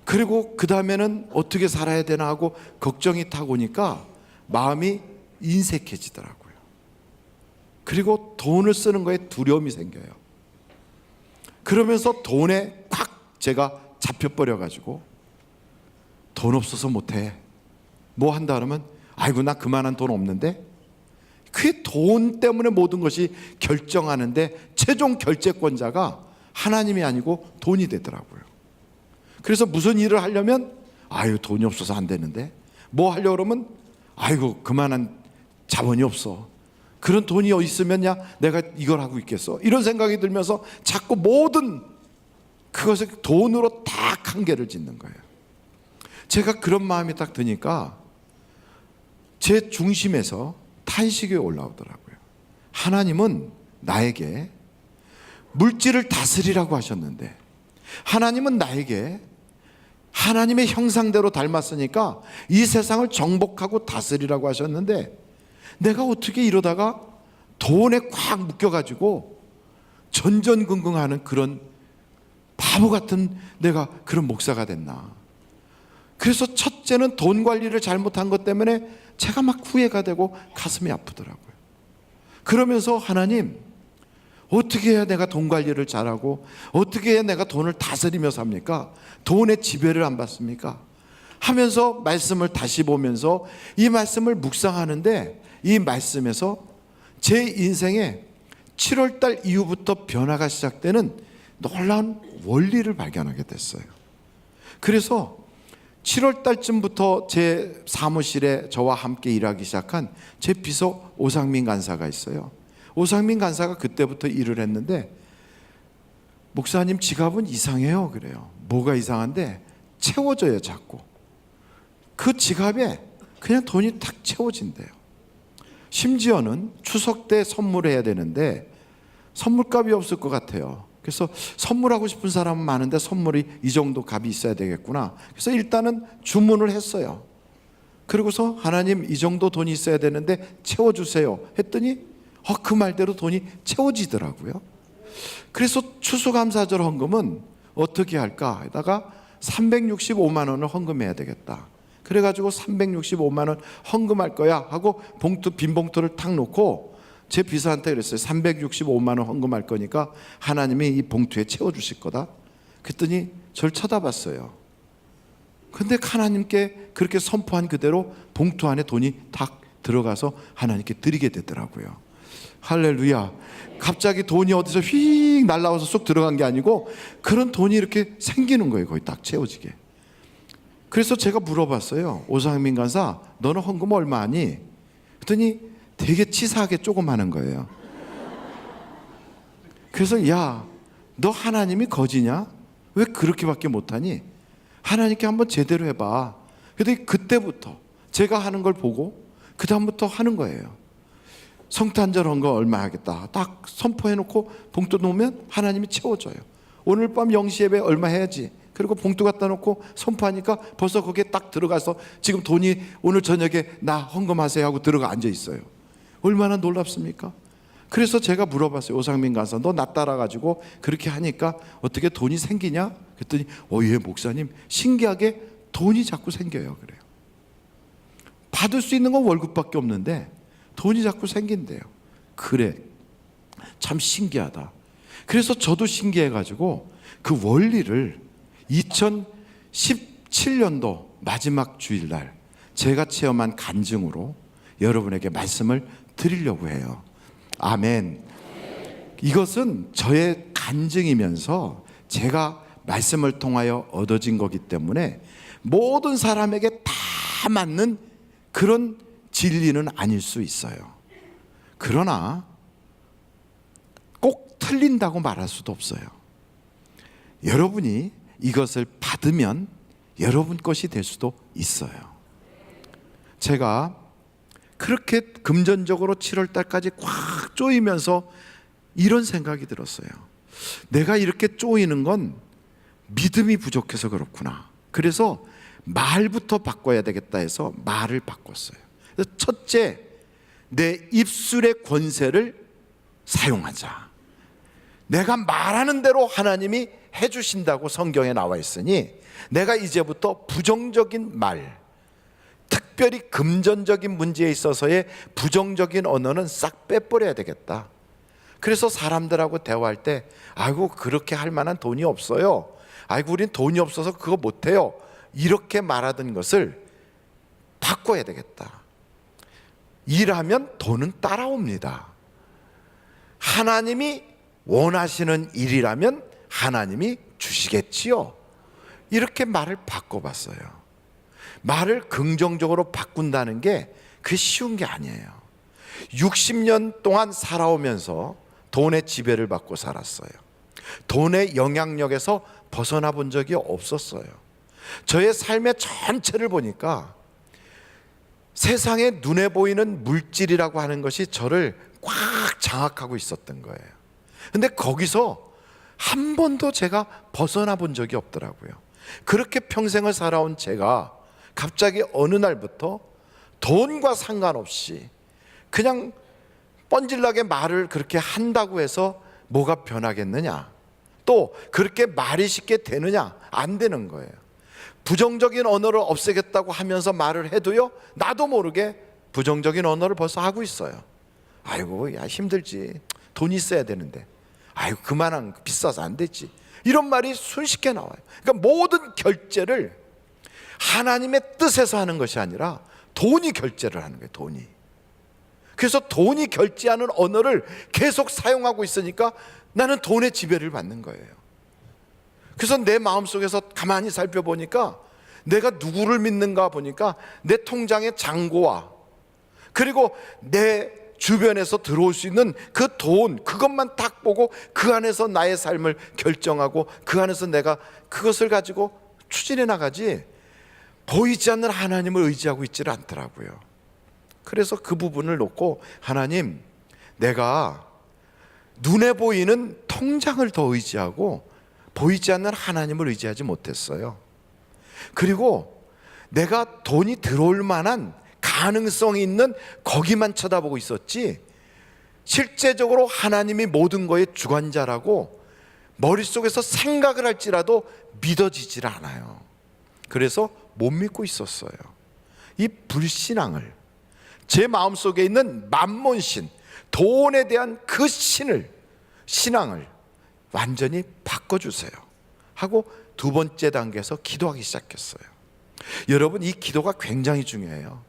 그리고 그 다음에는 어떻게 살아야 되나 하고 걱정이 타고 오니까 마음이 인색해지더라고요. 그리고 돈을 쓰는 거에 두려움이 생겨요. 그러면서 돈에 꽉 제가 잡혀버려가지고, 돈 없어서 못해, 뭐 한다 그러면 아이고 나 그만한 돈 없는데, 그게 돈 때문에 모든 것이 결정하는데 최종 결재권자가 하나님이 아니고 돈이 되더라고요. 그래서 무슨 일을 하려면 아유 돈이 없어서 안 되는데, 뭐 하려고 그러면 아이고 그만한 자본이 없어, 그런 돈이 있으면야 내가 이걸 하고 있겠어, 이런 생각이 들면서 자꾸 모든 그것을 돈으로 딱 한계를 짓는 거예요. 제가 그런 마음이 딱 드니까 제 중심에서 탄식이 올라오더라고요. 하나님은 나에게 물질을 다스리라고 하셨는데, 하나님은 나에게 하나님의 형상대로 닮았으니까 이 세상을 정복하고 다스리라고 하셨는데, 내가 어떻게 이러다가 돈에 꽉 묶여가지고 전전긍긍하는 그런 바보 같은 내가 그런 목사가 됐나. 그래서 첫째는 돈 관리를 잘못한 것 때문에 제가 막 후회가 되고 가슴이 아프더라고요. 그러면서 하나님, 어떻게 해야 내가 돈 관리를 잘하고 어떻게 해야 내가 돈을 다스리며 삽니까? 돈의 지배를 안 받습니까? 하면서 말씀을 다시 보면서 이 말씀을 묵상하는데, 이 말씀에서 제 인생에 7월달 이후부터 변화가 시작되는 놀라운 원리를 발견하게 됐어요. 그래서 7월달쯤부터 제 사무실에 저와 함께 일하기 시작한 제 비서 오상민 간사가 있어요. 오상민 간사가 그때부터 일을 했는데, 목사님 지갑은 이상해요. 그래요. 뭐가 이상한데? 채워져요 자꾸. 그 지갑에 그냥 돈이 탁 채워진대요. 심지어는 추석 때 선물해야 되는데 선물값이 없을 것 같아요. 그래서 선물하고 싶은 사람은 많은데 선물이 이 정도 값이 있어야 되겠구나. 그래서 일단은 주문을 했어요. 그리고서 하나님 이 정도 돈이 있어야 되는데 채워주세요 했더니 그 말대로 돈이 채워지더라고요. 그래서 추수감사절 헌금은 어떻게 할까 하다가 365만 원을 헌금해야 되겠다. 그래가지고 365만 원 헌금할 거야 하고 빈 봉투를 탁 놓고 제 비서한테 그랬어요. 365만 원 헌금할 거니까 하나님이 이 봉투에 채워주실 거다. 그랬더니 저를 쳐다봤어요. 근데 하나님께 그렇게 선포한 그대로 봉투 안에 돈이 탁 들어가서 하나님께 드리게 되더라고요. 할렐루야. 갑자기 돈이 어디서 휙 날라와서 쏙 들어간 게 아니고 그런 돈이 이렇게 생기는 거예요. 거의 딱 채워지게. 그래서 제가 물어봤어요. 오상민 간사, 너는 헌금 얼마 하니? 그랬더니 되게 치사하게 조그마한 거예요. 그래서 야, 너 하나님이 거지냐? 왜 그렇게밖에 못하니? 하나님께 한번 제대로 해봐. 그랬더니 그때부터 제가 하는 걸 보고 그 다음부터 하는 거예요. 성탄절 한 거 얼마 하겠다 딱 선포해놓고 봉투 놓으면 하나님이 채워줘요. 오늘 밤 0시 예배 얼마 해야지. 그리고 봉투 갖다 놓고 선포하니까 벌써 거기에 딱 들어가서 지금 돈이 오늘 저녁에 나 헌금하세요 하고 들어가 앉아 있어요. 얼마나 놀랍습니까? 그래서 제가 물어봤어요. 오상민 간사, 너 나 따라가지고 그렇게 하니까 어떻게 돈이 생기냐? 그랬더니 예 목사님, 신기하게 돈이 자꾸 생겨요. 그래요. 받을 수 있는 건 월급밖에 없는데 돈이 자꾸 생긴대요. 그래, 참 신기하다. 그래서 저도 신기해가지고 그 원리를 2017년도 마지막 주일날 제가 체험한 간증으로 여러분에게 말씀을 드리려고 해요. 아멘. 이것은 저의 간증이면서 제가 말씀을 통하여 얻어진 거기 때문에 모든 사람에게 다 맞는 그런 진리는 아닐 수 있어요. 그러나 꼭 틀린다고 말할 수도 없어요. 여러분이 이것을 받으면 여러분 것이 될 수도 있어요. 제가 그렇게 금전적으로 7월 달까지 꽉 쪼이면서 이런 생각이 들었어요. 내가 이렇게 쪼이는 건 믿음이 부족해서 그렇구나. 그래서 말부터 바꿔야 되겠다 해서 말을 바꿨어요. 그래서 첫째, 내 입술의 권세를 사용하자. 내가 말하는 대로 하나님이 해주신다고 성경에 나와 있으니 내가 이제부터 부정적인 말, 특별히 금전적인 문제에 있어서의 부정적인 언어는 싹 빼버려야 되겠다. 그래서 사람들하고 대화할 때 아이고 그렇게 할 만한 돈이 없어요. 아이고 우린 돈이 없어서 그거 못해요. 이렇게 말하던 것을 바꿔야 되겠다. 일하면 돈은 따라옵니다. 하나님이 원하시는 일이라면 하나님이 주시겠지요. 이렇게 말을 바꿔봤어요. 말을 긍정적으로 바꾼다는 게 그게 쉬운 게 아니에요. 60년 동안 살아오면서 돈의 지배를 받고 살았어요. 돈의 영향력에서 벗어나 본 적이 없었어요. 저의 삶의 전체를 보니까 세상에 눈에 보이는 물질이라고 하는 것이 저를 꽉 장악하고 있었던 거예요. 근데 거기서 한 번도 제가 벗어나 본 적이 없더라고요. 그렇게 평생을 살아온 제가 갑자기 어느 날부터 돈과 상관없이 그냥 뻔질나게 말을 그렇게 한다고 해서 뭐가 변하겠느냐? 또 그렇게 말이 쉽게 되느냐? 안 되는 거예요. 부정적인 언어를 없애겠다고 하면서 말을 해도요, 나도 모르게 부정적인 언어를 벌써 하고 있어요. 아이고, 야, 힘들지. 돈 있어야 되는데. 아이고, 그만한 비싸서 안 됐지. 이런 말이 순식간에 나와요. 그러니까 모든 결제를 하나님의 뜻에서 하는 것이 아니라 돈이 결제를 하는 거예요. 돈이. 그래서 돈이 결제하는 언어를 계속 사용하고 있으니까 나는 돈의 지배를 받는 거예요. 그래서 내 마음속에서 가만히 살펴보니까 내가 누구를 믿는가 보니까 내 통장의 잔고와 그리고 내 주변에서 들어올 수 있는 그 돈, 그것만 딱 보고 그 안에서 나의 삶을 결정하고 그 안에서 내가 그것을 가지고 추진해 나가지 보이지 않는 하나님을 의지하고 있지를 않더라고요. 그래서 그 부분을 놓고 하나님, 내가 눈에 보이는 통장을 더 의지하고 보이지 않는 하나님을 의지하지 못했어요. 그리고 내가 돈이 들어올 만한 가능성이 있는 거기만 쳐다보고 있었지 실제적으로 하나님이 모든 거의 주관자라고 머릿속에서 생각을 할지라도 믿어지질 않아요. 그래서 못 믿고 있었어요. 이 불신앙을, 제 마음속에 있는 만몬신, 돈에 대한 그 신앙을 완전히 바꿔주세요 하고 두 번째 단계에서 기도하기 시작했어요. 여러분, 이 기도가 굉장히 중요해요.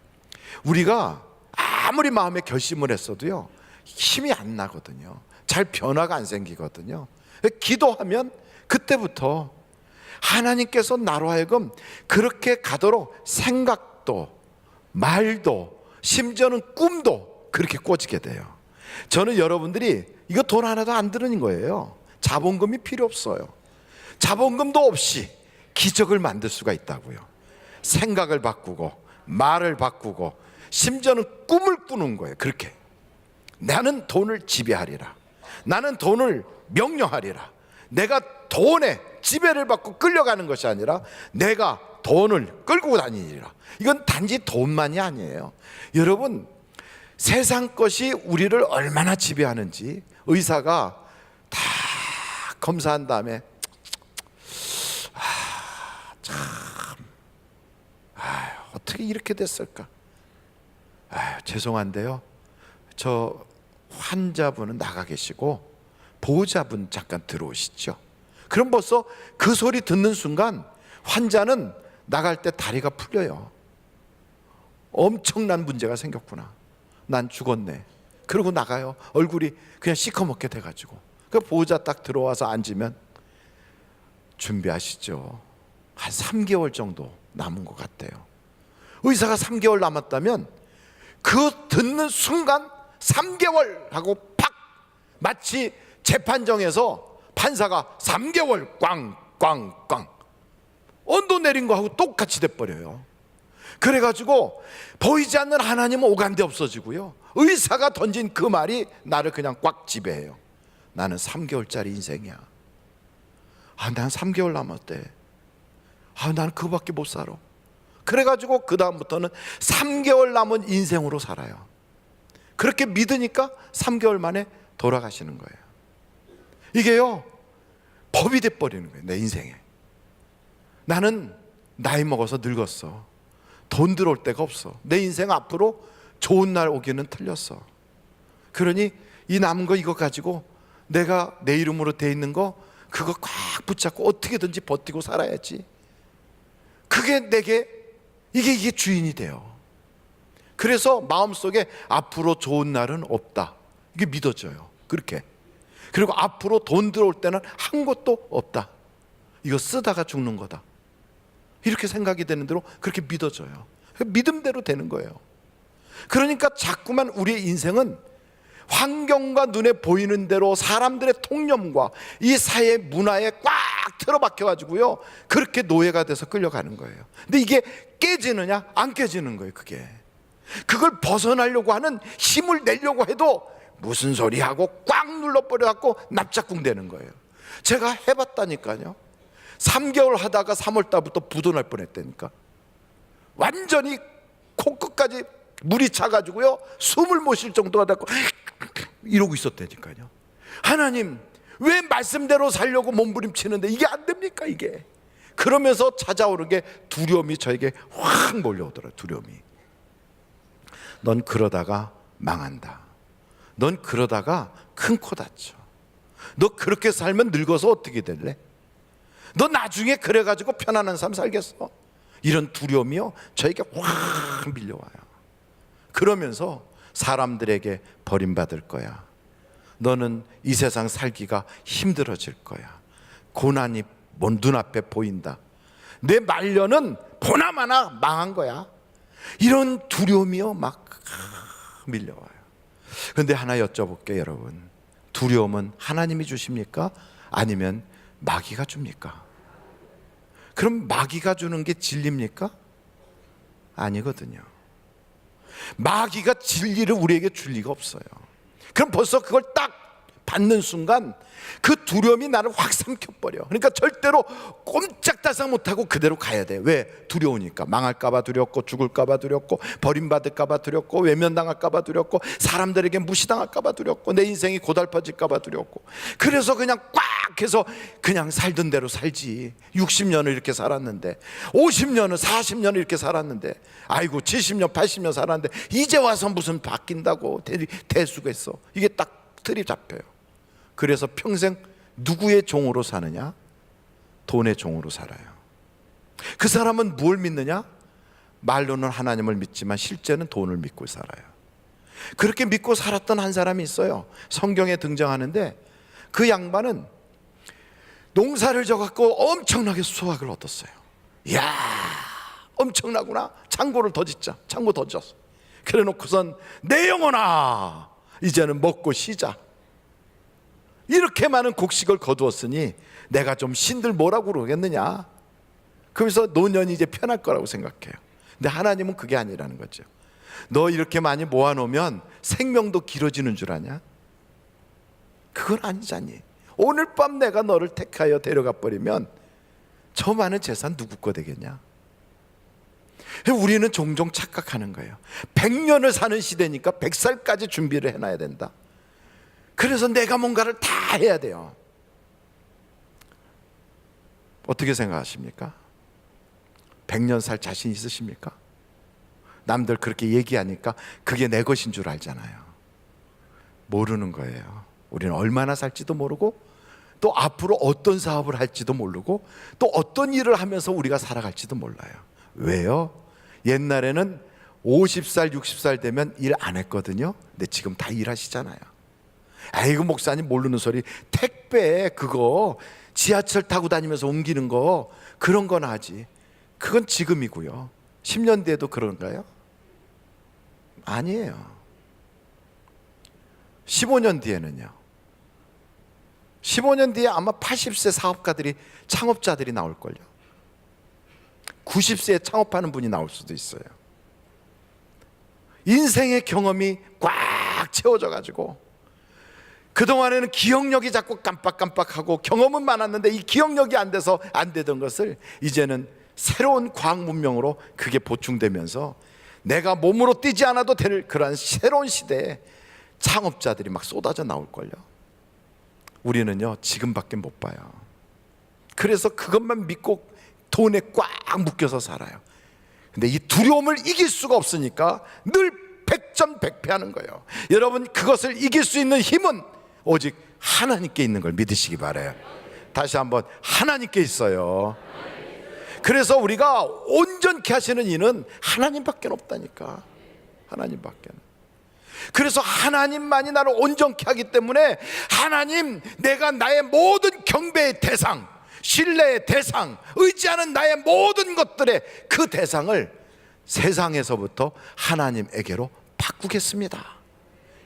우리가 아무리 마음에 결심을 했어도요, 힘이 안 나거든요. 잘 변화가 안 생기거든요. 기도하면 그때부터 하나님께서 나로 하여금 그렇게 가도록 생각도 말도 심지어는 꿈도 그렇게 꽂히게 돼요. 저는 여러분들이 이거 돈 하나도 안 드는 거예요. 자본금이 필요 없어요. 자본금도 없이 기적을 만들 수가 있다고요. 생각을 바꾸고 말을 바꾸고 심지어는 꿈을 꾸는 거예요. 그렇게 나는 돈을 지배하리라, 나는 돈을 명령하리라. 내가 돈에 지배를 받고 끌려가는 것이 아니라 내가 돈을 끌고 다니리라. 이건 단지 돈만이 아니에요. 여러분, 세상 것이 우리를 얼마나 지배하는지 의사가 다 검사한 다음에 어떻게 이렇게 됐을까? 죄송한데요, 저 환자분은 나가 계시고 보호자분 잠깐 들어오시죠. 그럼 벌써 그 소리 듣는 순간 환자는 나갈 때 다리가 풀려요. 엄청난 문제가 생겼구나, 난 죽었네. 그러고 나가요. 얼굴이 그냥 시커멓게 돼가지고. 그 보호자 딱 들어와서 앉으면 준비하시죠. 한 3개월 정도 남은 것 같아요. 의사가 3개월 남았다면 그 듣는 순간 3개월 하고 팍, 마치 재판정에서 판사가 3개월 꽝꽝꽝 언도 내린 거하고 똑같이 돼버려요. 그래가지고 보이지 않는 하나님은 오간데 없어지고요, 의사가 던진 그 말이 나를 그냥 꽉 지배해요. 나는 3개월짜리 인생이야. 난 3개월 남았대. 난 그거밖에 못 살아. 그래가지고 그 다음부터는 3개월 남은 인생으로 살아요. 그렇게 믿으니까 3개월 만에 돌아가시는 거예요. 이게요, 법이 돼버리는 거예요. 내 인생에. 나는 나이 먹어서 늙었어. 돈 들어올 데가 없어. 내 인생 앞으로 좋은 날 오기는 틀렸어. 그러니 이 남은 거 이거 가지고 내가 내 이름으로 돼 있는 거 그거 꽉 붙잡고 어떻게든지 버티고 살아야지. 그게 내게 이게 주인이 돼요. 그래서 마음속에 앞으로 좋은 날은 없다, 이게 믿어져요. 그렇게. 그리고 앞으로 돈 들어올 때는 한 것도 없다, 이거 쓰다가 죽는 거다, 이렇게 생각이 되는 대로 그렇게 믿어져요. 믿음대로 되는 거예요. 그러니까 자꾸만 우리의 인생은 환경과 눈에 보이는 대로 사람들의 통념과 이 사회 문화에 꽉 틀어박혀 가지고요, 그렇게 노예가 돼서 끌려가는 거예요. 근데 이게 깨지느냐? 안 깨지는 거예요. 그걸 벗어나려고 하는 힘을 내려고 해도 무슨 소리 하고 꽉 눌러버려 갖고 납작궁 되는 거예요. 제가 해봤다니까요. 3개월 하다가 3월 달부터 부도날 뻔했다니까. 완전히 코끝까지 물이 차가지고요, 숨을 못 쉴 정도가 됐고 이러고 있었다니까요. 하나님, 왜 말씀대로 살려고 몸부림치는데 이게 안 됩니까? 이게. 그러면서 찾아오는 게 두려움이 저에게 확 몰려오더라고요. 두려움이. 넌 그러다가 망한다. 넌 그러다가 큰 코 다쳐. 너 그렇게 살면 늙어서 어떻게 될래? 너 나중에 그래가지고 편안한 삶 살겠어? 이런 두려움이요, 저에게 확 밀려와요. 그러면서 사람들에게 버림받을 거야. 너는 이 세상 살기가 힘들어질 거야. 고난이 눈앞에 보인다. 내 말년은 보나마나 망한 거야. 이런 두려움이요 막 밀려와요. 그런데 하나 여쭤볼게요, 여러분. 두려움은 하나님이 주십니까? 아니면 마귀가 줍니까? 그럼 마귀가 주는 게 진리입니까? 아니거든요. 마귀가 진리를 우리에게 줄 리가 없어요. 그럼 벌써 그걸 딱 받는 순간 그 두려움이 나를 확 삼켜버려. 그러니까 절대로 꼼짝달싹 못하고 그대로 가야 돼. 왜? 두려우니까. 망할까봐 두렵고, 죽을까봐 두렵고, 버림받을까봐 두렵고, 외면당할까봐 두렵고, 사람들에게 무시당할까봐 두렵고, 내 인생이 고달퍼질까봐 두렵고. 그래서 그냥 꽉 해서 그냥 살던 대로 살지. 60년을 이렇게 살았는데, 50년을 40년을 이렇게 살았는데, 아이고 70년 80년 살았는데 이제 와서 무슨 바뀐다고 대수겠어. 이게 딱 틀이 잡혀요. 그래서 평생 누구의 종으로 사느냐? 돈의 종으로 살아요. 그 사람은 뭘 믿느냐? 말로는 하나님을 믿지만 실제는 돈을 믿고 살아요. 그렇게 믿고 살았던 한 사람이 있어요. 성경에 등장하는데 그 양반은 농사를 져갖고 엄청나게 수확을 얻었어요. 이야, 엄청나구나. 창고를 더 짓자. 창고 더 졌어. 그래 놓고선 내 영혼아 이제는 먹고 쉬자. 이렇게 많은 곡식을 거두었으니 내가 좀 신들 뭐라고 그러겠느냐. 그러면서 노년이 이제 편할 거라고 생각해요. 근데 하나님은 그게 아니라는 거죠. 너 이렇게 많이 모아놓으면 생명도 길어지는 줄 아냐? 그건 아니잖니. 오늘 밤 내가 너를 택하여 데려가 버리면 저 많은 재산 누구 거 되겠냐? 우리는 종종 착각하는 거예요. 100년을 사는 시대니까 100살까지 준비를 해놔야 된다. 그래서 내가 뭔가를 다 해야 돼요. 어떻게 생각하십니까? 100년 살 자신 있으십니까? 남들 그렇게 얘기하니까 그게 내 것인 줄 알잖아요. 모르는 거예요. 우리는 얼마나 살지도 모르고 또 앞으로 어떤 사업을 할지도 모르고 또 어떤 일을 하면서 우리가 살아갈지도 몰라요. 왜요? 옛날에는 50살, 60살 되면 일 안 했거든요. 근데 지금 다 일하시잖아요. 아이고 목사님 모르는 소리. 택배 그거 지하철 타고 다니면서 옮기는 거 그런 건 하지. 그건 지금이고요. 10년 뒤에도 그런가요? 아니에요. 15년 뒤에는요. 15년 뒤에 아마 80세 사업가들이 창업자들이 나올걸요. 90세에 창업하는 분이 나올 수도 있어요. 인생의 경험이 꽉 채워져 가지고 그동안에는 기억력이 자꾸 깜빡깜빡하고 경험은 많았는데 이 기억력이 안 돼서 안 되던 것을 이제는 새로운 과학 문명으로 그게 보충되면서 내가 몸으로 뛰지 않아도 될 그러한 새로운 시대에 창업자들이 막 쏟아져 나올걸요. 우리는요 지금밖에 못 봐요. 그래서 그것만 믿고 돈에 꽉 묶여서 살아요. 근데 이 두려움을 이길 수가 없으니까 늘 백전백패하는 거예요. 여러분 그것을 이길 수 있는 힘은 오직 하나님께 있는 걸 믿으시기 바라요. 다시 한번 하나님께 있어요. 그래서 우리가 온전케 하시는 이는 하나님밖에 없다니까. 하나님밖에. 그래서 하나님만이 나를 온전케 하기 때문에 하나님 내가 나의 모든 경배의 대상, 신뢰의 대상, 의지하는 나의 모든 것들의 그 대상을 세상에서부터 하나님에게로 바꾸겠습니다.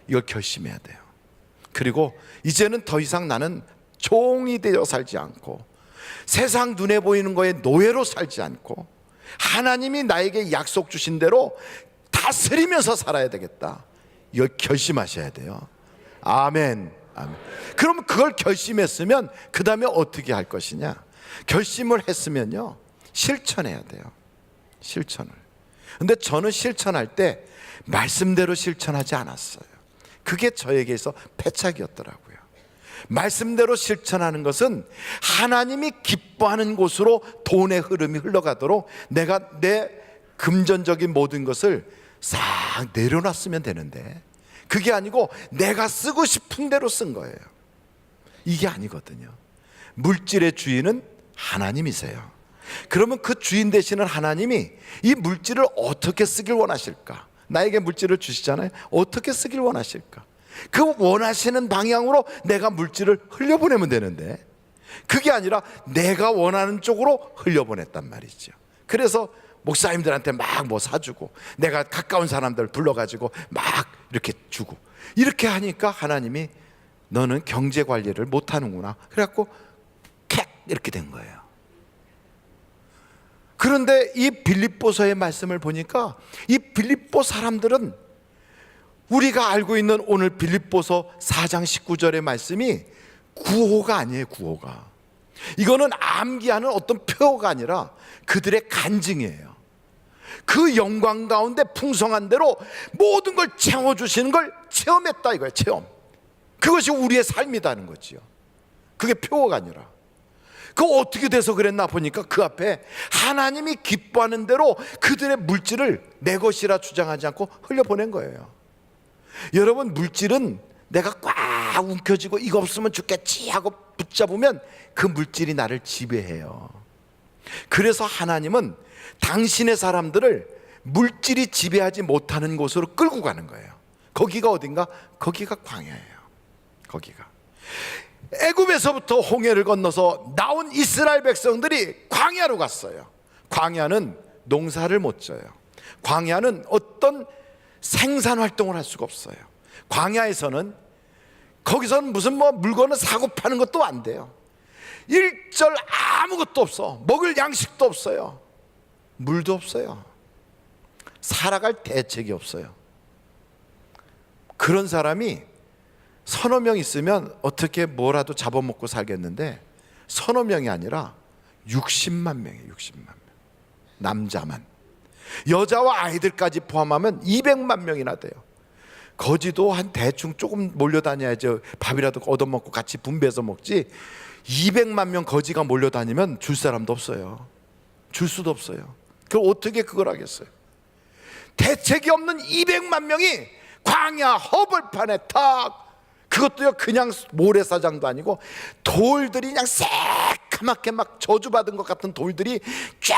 이걸 결심해야 돼요. 그리고 이제는 더 이상 나는 종이 되어 살지 않고 세상 눈에 보이는 거에 노예로 살지 않고 하나님이 나에게 약속 주신 대로 다스리면서 살아야 되겠다. 이걸 결심하셔야 돼요. 아멘. 아멘. 그럼 그걸 결심했으면 그 다음에 어떻게 할 것이냐? 결심을 했으면요 실천해야 돼요. 실천을. 근데 저는 실천할 때 말씀대로 실천하지 않았어요. 그게 저에게서 패착이었더라고요. 말씀대로 실천하는 것은 하나님이 기뻐하는 곳으로 돈의 흐름이 흘러가도록 내가 내 금전적인 모든 것을 싹 내려놨으면 되는데 그게 아니고 내가 쓰고 싶은 대로 쓴 거예요. 이게 아니거든요. 물질의 주인은 하나님이세요. 그러면 그 주인 되시는 하나님이 이 물질을 어떻게 쓰길 원하실까? 나에게 물질을 주시잖아요. 어떻게 쓰길 원하실까? 그 원하시는 방향으로 내가 물질을 흘려보내면 되는데 그게 아니라 내가 원하는 쪽으로 흘려보냈단 말이죠. 그래서 목사님들한테 막 뭐 사주고 내가 가까운 사람들 불러가지고 막 이렇게 주고 이렇게 하니까 하나님이 너는 경제 관리를 못하는구나. 그래갖고 캣 이렇게 된 거예요. 그런데 이 빌립보서의 말씀을 보니까 이 빌립보 사람들은 우리가 알고 있는 오늘 빌립보서 4장 19절의 말씀이 구호가 아니에요. 구호가 이거는 암기하는 어떤 표가 아니라 그들의 간증이에요. 그 영광 가운데 풍성한 대로 모든 걸 채워주시는 걸 체험했다 이거예요. 체험. 그것이 우리의 삶이다는 거지요. 그게 표가 아니라. 그거 어떻게 돼서 그랬나 보니까 그 앞에 하나님이 기뻐하는 대로 그들의 물질을 내 것이라 주장하지 않고 흘려보낸 거예요. 여러분 물질은 내가 꽉 움켜쥐고 이거 없으면 죽겠지 하고 붙잡으면 그 물질이 나를 지배해요. 그래서 하나님은 당신의 사람들을 물질이 지배하지 못하는 곳으로 끌고 가는 거예요. 거기가 어딘가? 거기가 광야예요. 거기가 애굽에서부터 홍해를 건너서 나온 이스라엘 백성들이 광야로 갔어요. 광야는 농사를 못 져요. 광야는 어떤 생산 활동을 할 수가 없어요. 광야에서는 거기서는 무슨 뭐 물건을 사고 파는 것도 안 돼요. 일절 아무것도 없어. 먹을 양식도 없어요. 물도 없어요. 살아갈 대책이 없어요. 그런 사람이 서너 명 있으면 어떻게 뭐라도 잡아먹고 살겠는데 서너 명이 아니라 60만 명이에요. 60만 명. 남자만. 여자와 아이들까지 포함하면 200만 명이나 돼요. 거지도 한 대충 조금 몰려다녀야죠. 밥이라도 얻어먹고 같이 분배해서 먹지. 200만 명 거지가 몰려다니면 줄 사람도 없어요. 줄 수도 없어요. 그럼 어떻게 그걸 하겠어요? 대책이 없는 200만 명이 광야 허벌판에 탁, 그것도요 그냥 모래사장도 아니고 돌들이 그냥 새카맣게 막 저주받은 것 같은 돌들이 쫙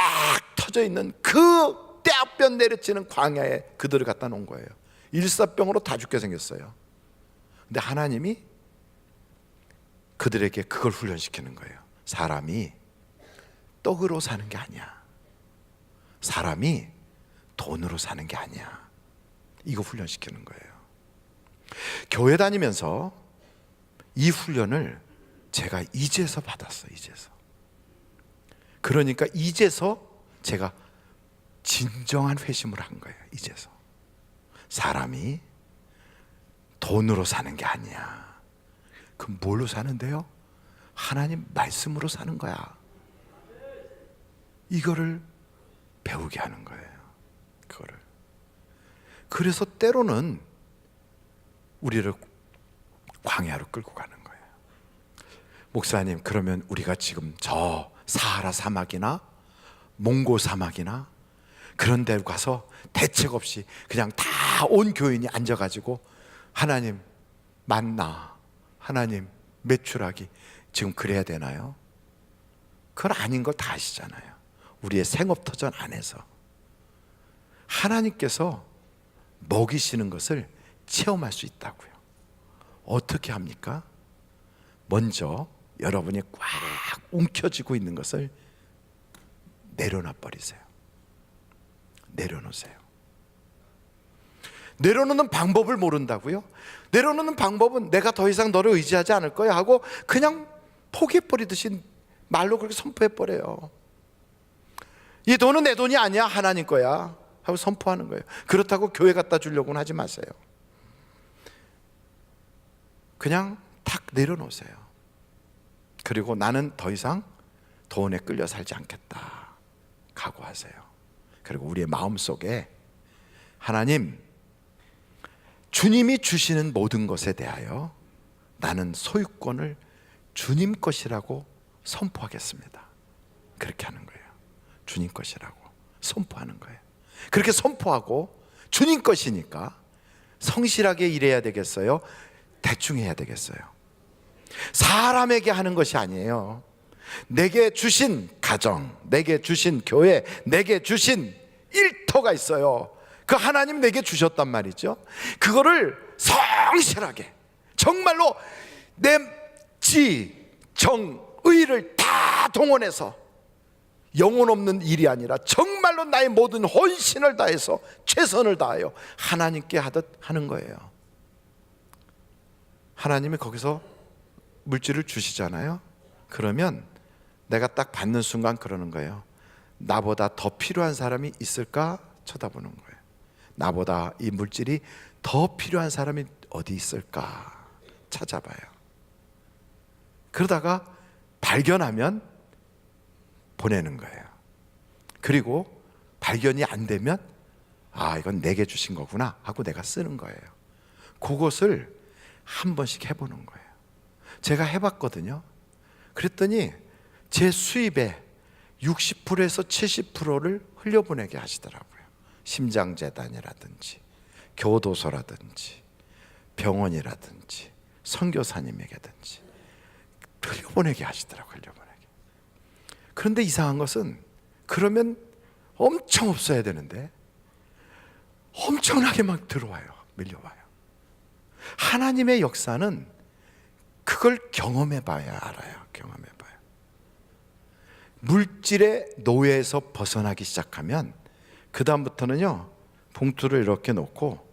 터져 있는 그 떼아뼈 내려치는 광야에 그들을 갖다 놓은 거예요. 일사병으로 다 죽게 생겼어요. 근데 하나님이 그들에게 그걸 훈련시키는 거예요. 사람이 떡으로 사는 게 아니야. 사람이 돈으로 사는 게 아니야. 이거 훈련시키는 거예요. 교회 다니면서 이 훈련을 제가 이제서 받았어요. 이제서. 그러니까 이제서 제가 진정한 회심을 한 거예요. 이제서. 사람이 돈으로 사는 게 아니야. 그럼 뭘로 사는데요? 하나님 말씀으로 사는 거야. 이거를 배우게 하는 거예요. 그거를. 그래서 때로는 우리를 광야로 끌고 가는 거예요. 목사님, 그러면 우리가 지금 저 사하라 사막이나 몽고 사막이나 그런 데 가서 대책 없이 그냥 다 온 교인이 앉아가지고 하나님 만나, 하나님 매출하기, 지금 그래야 되나요? 그건 아닌 걸 다 아시잖아요. 우리의 생업터전 안에서 하나님께서 먹이시는 것을 체험할 수 있다고요. 어떻게 합니까? 먼저 여러분이 꽉 움켜쥐고 있는 것을 내려놔 버리세요. 내려놓으세요. 내려놓는 방법을 모른다고요? 내려놓는 방법은 내가 더 이상 너를 의지하지 않을 거야 하고 그냥 포기해버리듯이 말로 그렇게 선포해버려요. 이 돈은 내 돈이 아니야, 하나님 거야 하고 선포하는 거예요. 그렇다고 교회 갖다 주려고는 하지 마세요. 그냥 탁 내려놓으세요. 그리고 나는 더 이상 돈에 끌려 살지 않겠다 각오하세요. 그리고 우리의 마음속에 하나님, 주님이 주시는 모든 것에 대하여 나는 소유권을 주님 것이라고 선포하겠습니다. 그렇게 하는 거예요. 주님 것이라고 선포하는 거예요. 그렇게 선포하고 주님 것이니까 성실하게 일해야 되겠어요? 대충 해야 되겠어요? 사람에게 하는 것이 아니에요. 내게 주신 가정, 내게 주신 교회, 내게 주신 일터가 있어요. 그 하나님 내게 주셨단 말이죠. 그거를 성실하게 정말로 내 지, 정, 의를 다 동원해서 영혼 없는 일이 아니라 정말로 나의 모든 헌신을 다해서 최선을 다하여 하나님께 하듯 하는 거예요. 하나님이 거기서 물질을 주시잖아요. 그러면 내가 딱 받는 순간 그러는 거예요. 나보다 더 필요한 사람이 있을까 쳐다보는 거예요. 나보다 이 물질이 더 필요한 사람이 어디 있을까 찾아봐요. 그러다가 발견하면 보내는 거예요. 그리고 발견이 안 되면 아, 이건 내게 주신 거구나 하고 내가 쓰는 거예요. 그것을 한 번씩 해보는 거예요. 제가 해봤거든요. 그랬더니 제 수입의 60%에서 70%를 흘려보내게 하시더라고요. 심장재단이라든지 교도소라든지 병원이라든지 선교사님에게든지 흘려보내게 하시더라고요. 흘려보내게. 그런데 이상한 것은 그러면 엄청 없어야 되는데 엄청나게 막 들어와요. 밀려와요. 하나님의 역사는 그걸 경험해 봐야 알아요. 경험해 봐요. 물질의 노예에서 벗어나기 시작하면 그 다음부터는요, 봉투를 이렇게 놓고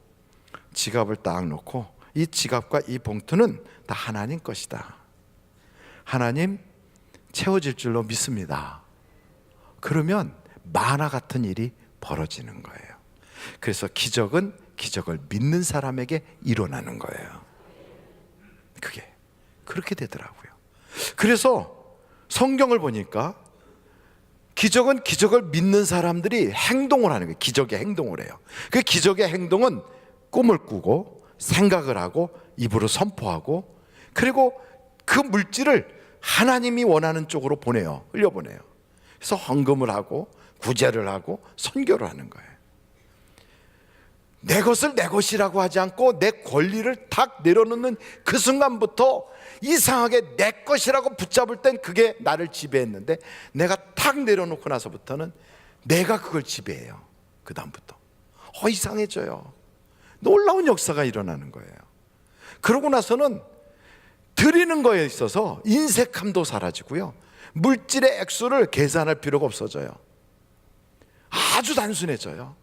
지갑을 딱 놓고 이 지갑과 이 봉투는 다 하나님 것이다. 하나님 채워질 줄로 믿습니다. 그러면 만화 같은 일이 벌어지는 거예요. 그래서 기적은 기적을 믿는 사람에게 일어나는 거예요. 그게 그렇게 되더라고요. 그래서 성경을 보니까 기적은 기적을 믿는 사람들이 행동을 하는 거예요. 기적의 행동을 해요. 그 기적의 행동은 꿈을 꾸고 생각을 하고 입으로 선포하고 그리고 그 물질을 하나님이 원하는 쪽으로 보내요. 흘려보내요. 그래서 헌금을 하고 구제를 하고 선교를 하는 거예요. 내 것을 내 것이라고 하지 않고 내 권리를 탁 내려놓는 그 순간부터 이상하게 내 것이라고 붙잡을 땐 그게 나를 지배했는데 내가 탁 내려놓고 나서부터는 내가 그걸 지배해요. 그 다음부터 이상해져요. 놀라운 역사가 일어나는 거예요. 그러고 나서는 드리는 거에 있어서 인색함도 사라지고요, 물질의 액수를 계산할 필요가 없어져요. 아주 단순해져요.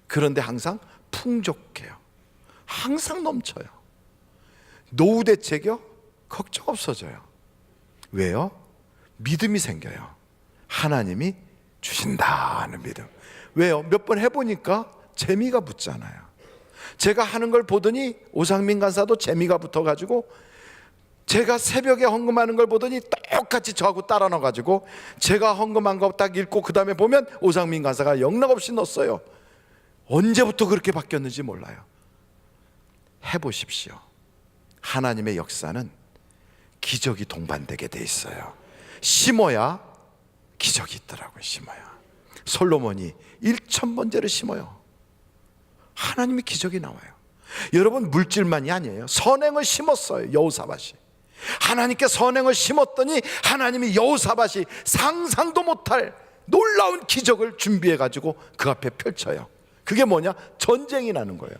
그런데 항상 풍족해요. 항상 넘쳐요. 노후 대책이요? 걱정 없어져요. 왜요? 믿음이 생겨요. 하나님이 주신다는 믿음. 왜요? 몇 번 해보니까 재미가 붙잖아요. 제가 하는 걸 보더니 오상민 간사도 재미가 붙어가지고 제가 새벽에 헌금하는 걸 보더니 똑같이 저하고 따라 넣어가지고 제가 헌금한 거 딱 읽고 그 다음에 보면 오상민 간사가 영락없이 넣었어요. 언제부터 그렇게 바뀌었는지 몰라요. 해보십시오. 하나님의 역사는 기적이 동반되게 돼 있어요. 심어야 기적이 있더라고요. 심어야. 솔로몬이 1000번째를 심어요. 하나님의 기적이 나와요. 여러분, 물질만이 아니에요. 선행을 심었어요. 여호사밧이. 하나님께 선행을 심었더니 하나님이 여호사밧이 상상도 못할 놀라운 기적을 준비해가지고 그 앞에 펼쳐요. 그게 뭐냐? 전쟁이 나는 거예요.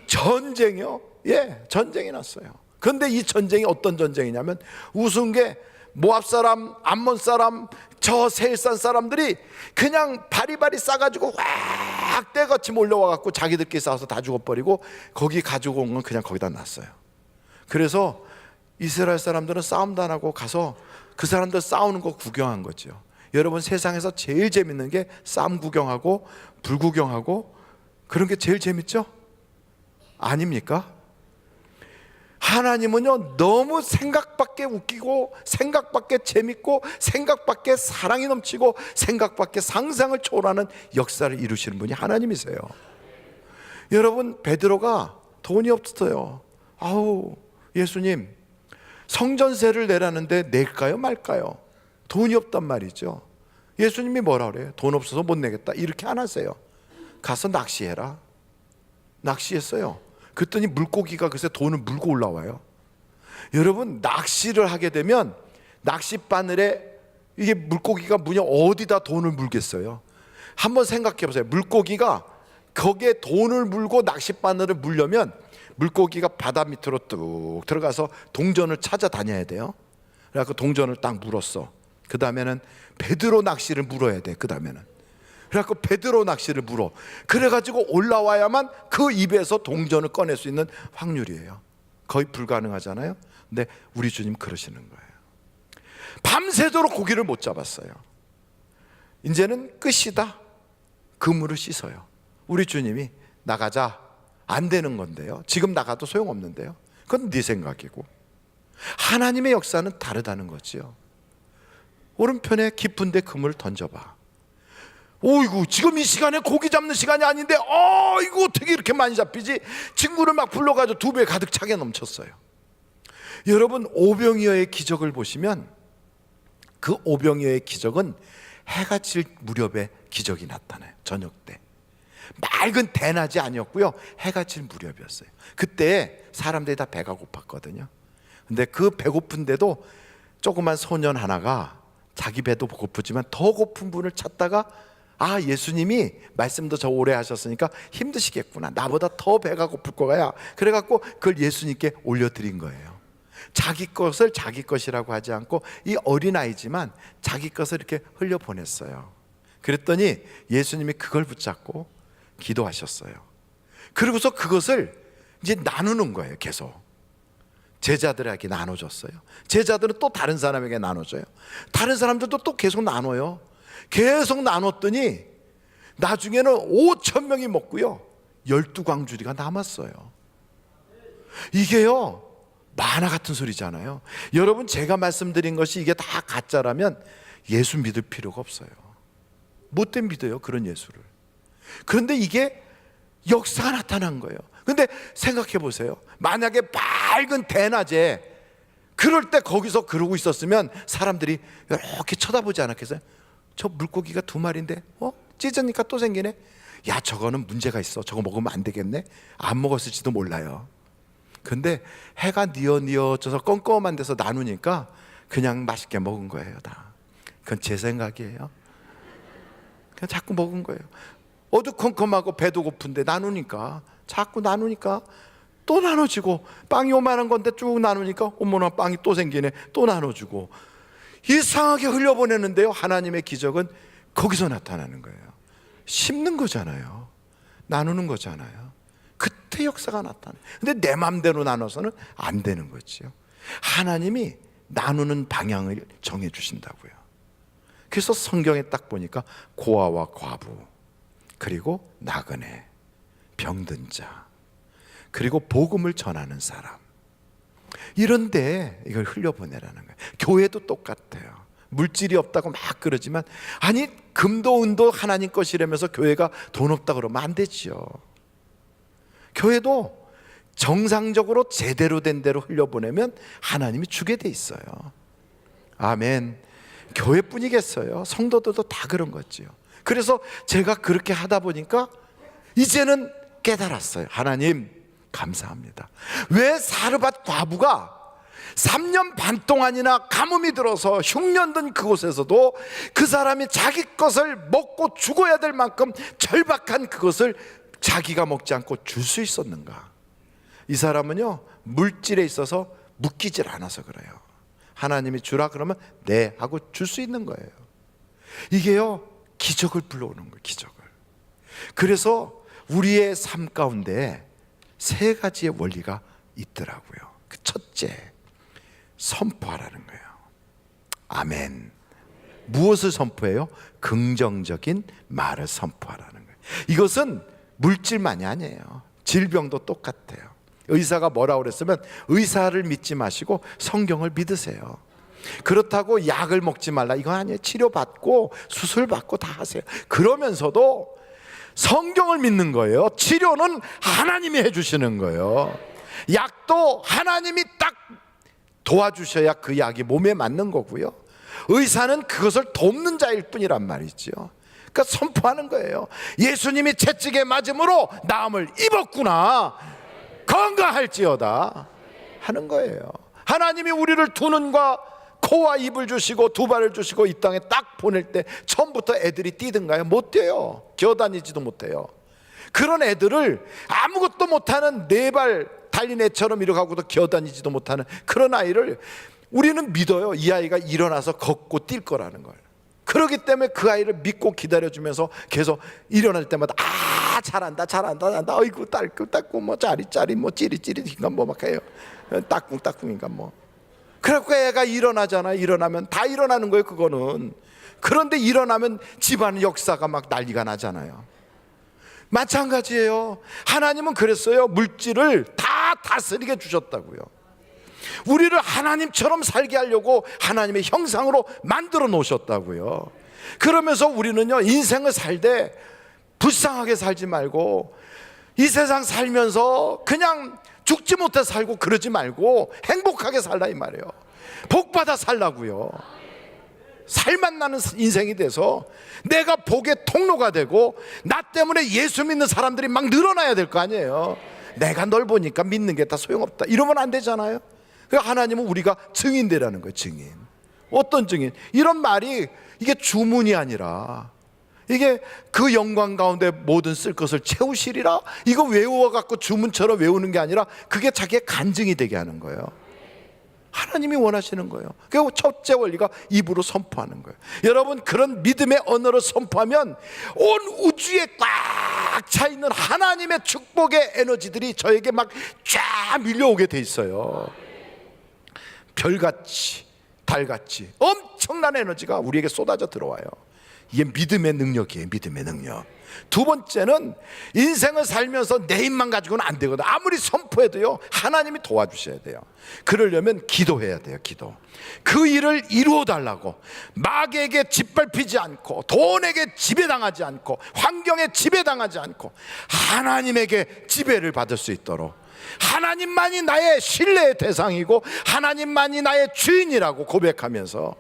전쟁이요? 예, 전쟁이 났어요. 그런데 이 전쟁이 어떤 전쟁이냐면 우스운 게 모압 사람, 암몬 사람, 저 세일산 사람들이 그냥 바리바리 싸가지고 확 떼같이 몰려와갖고 자기들끼리 싸워서 다 죽어버리고 거기 가지고 온 건 그냥 거기다 놨어요. 그래서 이스라엘 사람들은 싸움도 안 하고 가서 그 사람들 싸우는 거 구경한 거죠. 여러분, 세상에서 제일 재밌는 게 싸움 구경하고 불 구경하고 그런 게 제일 재밌죠? 아닙니까? 하나님은요, 너무 생각밖에 웃기고 생각밖에 재밌고 생각밖에 사랑이 넘치고 생각밖에 상상을 초월하는 역사를 이루시는 분이 하나님이세요. 여러분, 베드로가 돈이 없어요. 아우, 예수님 성전세를 내라는데 낼까요 말까요? 돈이 없단 말이죠. 예수님이 뭐라 그래요? 돈 없어서 못 내겠다 이렇게 안 하세요. 가서 낚시해라. 낚시했어요. 그랬더니 물고기가 글쎄 돈을 물고 올라와요. 여러분, 낚시를 하게 되면 낚싯바늘에 이게 물고기가 뭐냐, 어디다 돈을 물겠어요? 한번 생각해 보세요. 물고기가 거기에 돈을 물고 낚싯바늘을 물려면 물고기가 바다 밑으로 뚝 들어가서 동전을 찾아다녀야 돼요. 그래서 동전을 딱 물었어. 그 다음에는 베드로 낚시를 물어야 돼. 그 다음에는 그래갖고 베드로 낚시를 물어. 그래가지고 올라와야만 그 입에서 동전을 꺼낼 수 있는 확률이에요. 거의 불가능하잖아요. 근데 우리 주님 그러시는 거예요. 밤새도록 고기를 못 잡았어요. 이제는 끝이다. 그물을 씻어요. 우리 주님이 나가자. 안 되는 건데요. 지금 나가도 소용없는데요. 그건 네 생각이고. 하나님의 역사는 다르다는 거지요. 오른편에 깊은데 그물을 던져봐. 오이구, 지금 이 시간에 고기 잡는 시간이 아닌데 이거 어떻게 이렇게 많이 잡히지? 친구를 막 불러가지고 2배 가득 차게 넘쳤어요. 여러분, 오병이어의 기적을 보시면 그 오병이어의 기적은 해가 질 무렵에 기적이 나타나요. 저녁 때. 맑은 대낮이 아니었고요, 해가 질 무렵이었어요. 그때 사람들이 다 배가 고팠거든요. 근데 그 배고픈데도 조그만 소년 하나가 자기 배도 고프지만 더 고픈 분을 찾다가 예수님이 말씀도 저 오래 하셨으니까 힘드시겠구나, 나보다 더 배가 고플 거야. 그래갖고 그걸 예수님께 올려드린 거예요. 자기 것을 자기 것이라고 하지 않고 이 어린아이지만 자기 것을 이렇게 흘려보냈어요. 그랬더니 예수님이 그걸 붙잡고 기도하셨어요. 그리고서 그것을 이제 나누는 거예요. 계속 제자들에게 나눠줬어요. 제자들은 또 다른 사람에게 나눠줘요. 다른 사람들도 또 계속 나눠요. 계속 나눴더니 나중에는 5,000명이 먹고요, 12광주리가 남았어요. 이게요, 만화 같은 소리잖아요. 여러분, 제가 말씀드린 것이 이게 다 가짜라면 예수 믿을 필요가 없어요. 못돼 믿어요, 그런 예수를. 그런데 이게 역사가 나타난 거예요. 근데 생각해 보세요. 만약에 밝은 대낮에 그럴 때 거기서 그러고 있었으면 사람들이 이렇게 쳐다보지 않았겠어요? 저 물고기가 2마리인데 찢으니까 또 생기네. 야, 저거는 문제가 있어. 저거 먹으면 안 되겠네. 안 먹었을지도 몰라요. 근데 해가 뉘어져서 껌껌한 데서 나누니까 그냥 맛있게 먹은 거예요, 다. 그건 제 생각이에요. 그냥 자꾸 먹은 거예요. 어두컴컴하고 배도 고픈데 나누니까, 자꾸 나누니까 또 나눠지고, 빵이 요만한 건데 쭉 나누니까 어머나 빵이 또 생기네. 또 나눠주고, 이상하게 흘려보내는데요, 하나님의 기적은 거기서 나타나는 거예요. 심는 거잖아요. 나누는 거잖아요. 그때 역사가 나타나요. 근데 내 맘대로 나눠서는 안 되는 거죠. 하나님이 나누는 방향을 정해 주신다고요. 그래서 성경에 딱 보니까 고아와 과부, 그리고 나그네, 병든 자, 그리고 복음을 전하는 사람, 이런데 이걸 흘려보내라는 거예요. 교회도 똑같아요. 물질이 없다고 막 그러지만, 아니 금도 은도 하나님 것이라면서 교회가 돈 없다 그러면 안 되죠. 교회도 정상적으로 제대로 된 대로 흘려보내면 하나님이 주게 돼 있어요. 아멘. 교회뿐이겠어요? 성도들도 다 그런 거지요. 그래서 제가 그렇게 하다 보니까 이제는 깨달았어요. 하나님 감사합니다. 왜 사르밧 과부가 3년 반 동안이나 가뭄이 들어서 흉년 든 그곳에서도 그 사람이 자기 것을 먹고 죽어야 될 만큼 절박한 그것을 자기가 먹지 않고 줄 수 있었는가? 이 사람은요, 물질에 있어서 묶이질 않아서 그래요. 하나님이 주라 그러면 네 하고 줄 수 있는 거예요. 이게요, 기적을 불러오는 거예요. 기적을. 그래서 우리의 삶 가운데 3가지의 원리가 있더라고요. 그 첫째, 선포하라는 거예요. 아멘. 무엇을 선포해요? 긍정적인 말을 선포하라는 거예요. 이것은 물질만이 아니에요. 질병도 똑같아요. 의사가 뭐라고 그랬으면 의사를 믿지 마시고 성경을 믿으세요. 그렇다고 약을 먹지 말라, 이건 아니에요. 치료받고 수술받고 다 하세요. 그러면서도 성경을 믿는 거예요. 치료는 하나님이 해주시는 거예요. 약도 하나님이 딱 도와주셔야 그 약이 몸에 맞는 거고요. 의사는 그것을 돕는 자일 뿐이란 말이죠. 그러니까 선포하는 거예요. 예수님이 채찍에 맞음으로 나음을 입었구나, 건강할지어다 하는 거예요. 하나님이 우리를 2눈과 코와 입을 주시고 2발을 주시고 이 땅에 딱 보낼 때 처음부터 애들이 뛰든가요? 못 뛰어요. 기어다니지도 못해요. 그런 애들을 아무것도 못하는 4발 달린 애처럼 이렇게 하고도 기어다니지도 못하는 그런 아이를 우리는 믿어요. 이 아이가 일어나서 걷고 뛸 거라는 걸. 그렇기 때문에 그 아이를 믿고 기다려주면서 계속 일어날 때마다 잘한다 잘한다, 어이구 딸꾹 뭐 짜리짜리 뭐 찌리찌리인가 뭐 막 해요. 따꿍따꿍인가 뭐. 그래갖고 애가 일어나잖아요. 일어나면 다 일어나는 거예요, 그거는. 그런데 일어나면 집안 역사가 막 난리가 나잖아요. 마찬가지예요. 하나님은 그랬어요. 물질을 다 다스리게 주셨다고요. 우리를 하나님처럼 살게 하려고 하나님의 형상으로 만들어 놓으셨다고요. 그러면서 우리는요, 인생을 살되 불쌍하게 살지 말고, 이 세상 살면서 그냥 죽지 못해 살고 그러지 말고 행복하게 살라 이 말이에요. 복받아 살라고요. 살만 나는 인생이 돼서 내가 복의 통로가 되고, 나 때문에 예수 믿는 사람들이 막 늘어나야 될 거 아니에요. 내가 널 보니까 믿는 게 다 소용없다 이러면 안 되잖아요. 하나님은 우리가 증인되라는 거예요. 증인. 어떤 증인? 이런 말이 이게 주문이 아니라, 이게 그 영광 가운데 모든 쓸 것을 채우시리라, 이거 외워갖고 주문처럼 외우는 게 아니라 그게 자기의 간증이 되게 하는 거예요. 하나님이 원하시는 거예요. 그리고 첫째 원리가 입으로 선포하는 거예요. 여러분, 그런 믿음의 언어로 선포하면 온 우주에 꽉 차 있는 하나님의 축복의 에너지들이 저에게 막 쫙 밀려오게 돼 있어요. 별같이 달같이 엄청난 에너지가 우리에게 쏟아져 들어와요. 이게 믿음의 능력이에요. 믿음의 능력. 두 번째는 인생을 살면서 내 힘만 가지고는 안 되거든. 아무리 선포해도요, 하나님이 도와주셔야 돼요. 그러려면 기도해야 돼요. 기도. 그 일을 이루어 달라고 마귀에게 짓밟히지 않고, 돈에게 지배당하지 않고, 환경에 지배당하지 않고 하나님에게 지배를 받을 수 있도록, 하나님만이 나의 신뢰의 대상이고 하나님만이 나의 주인이라고 고백하면서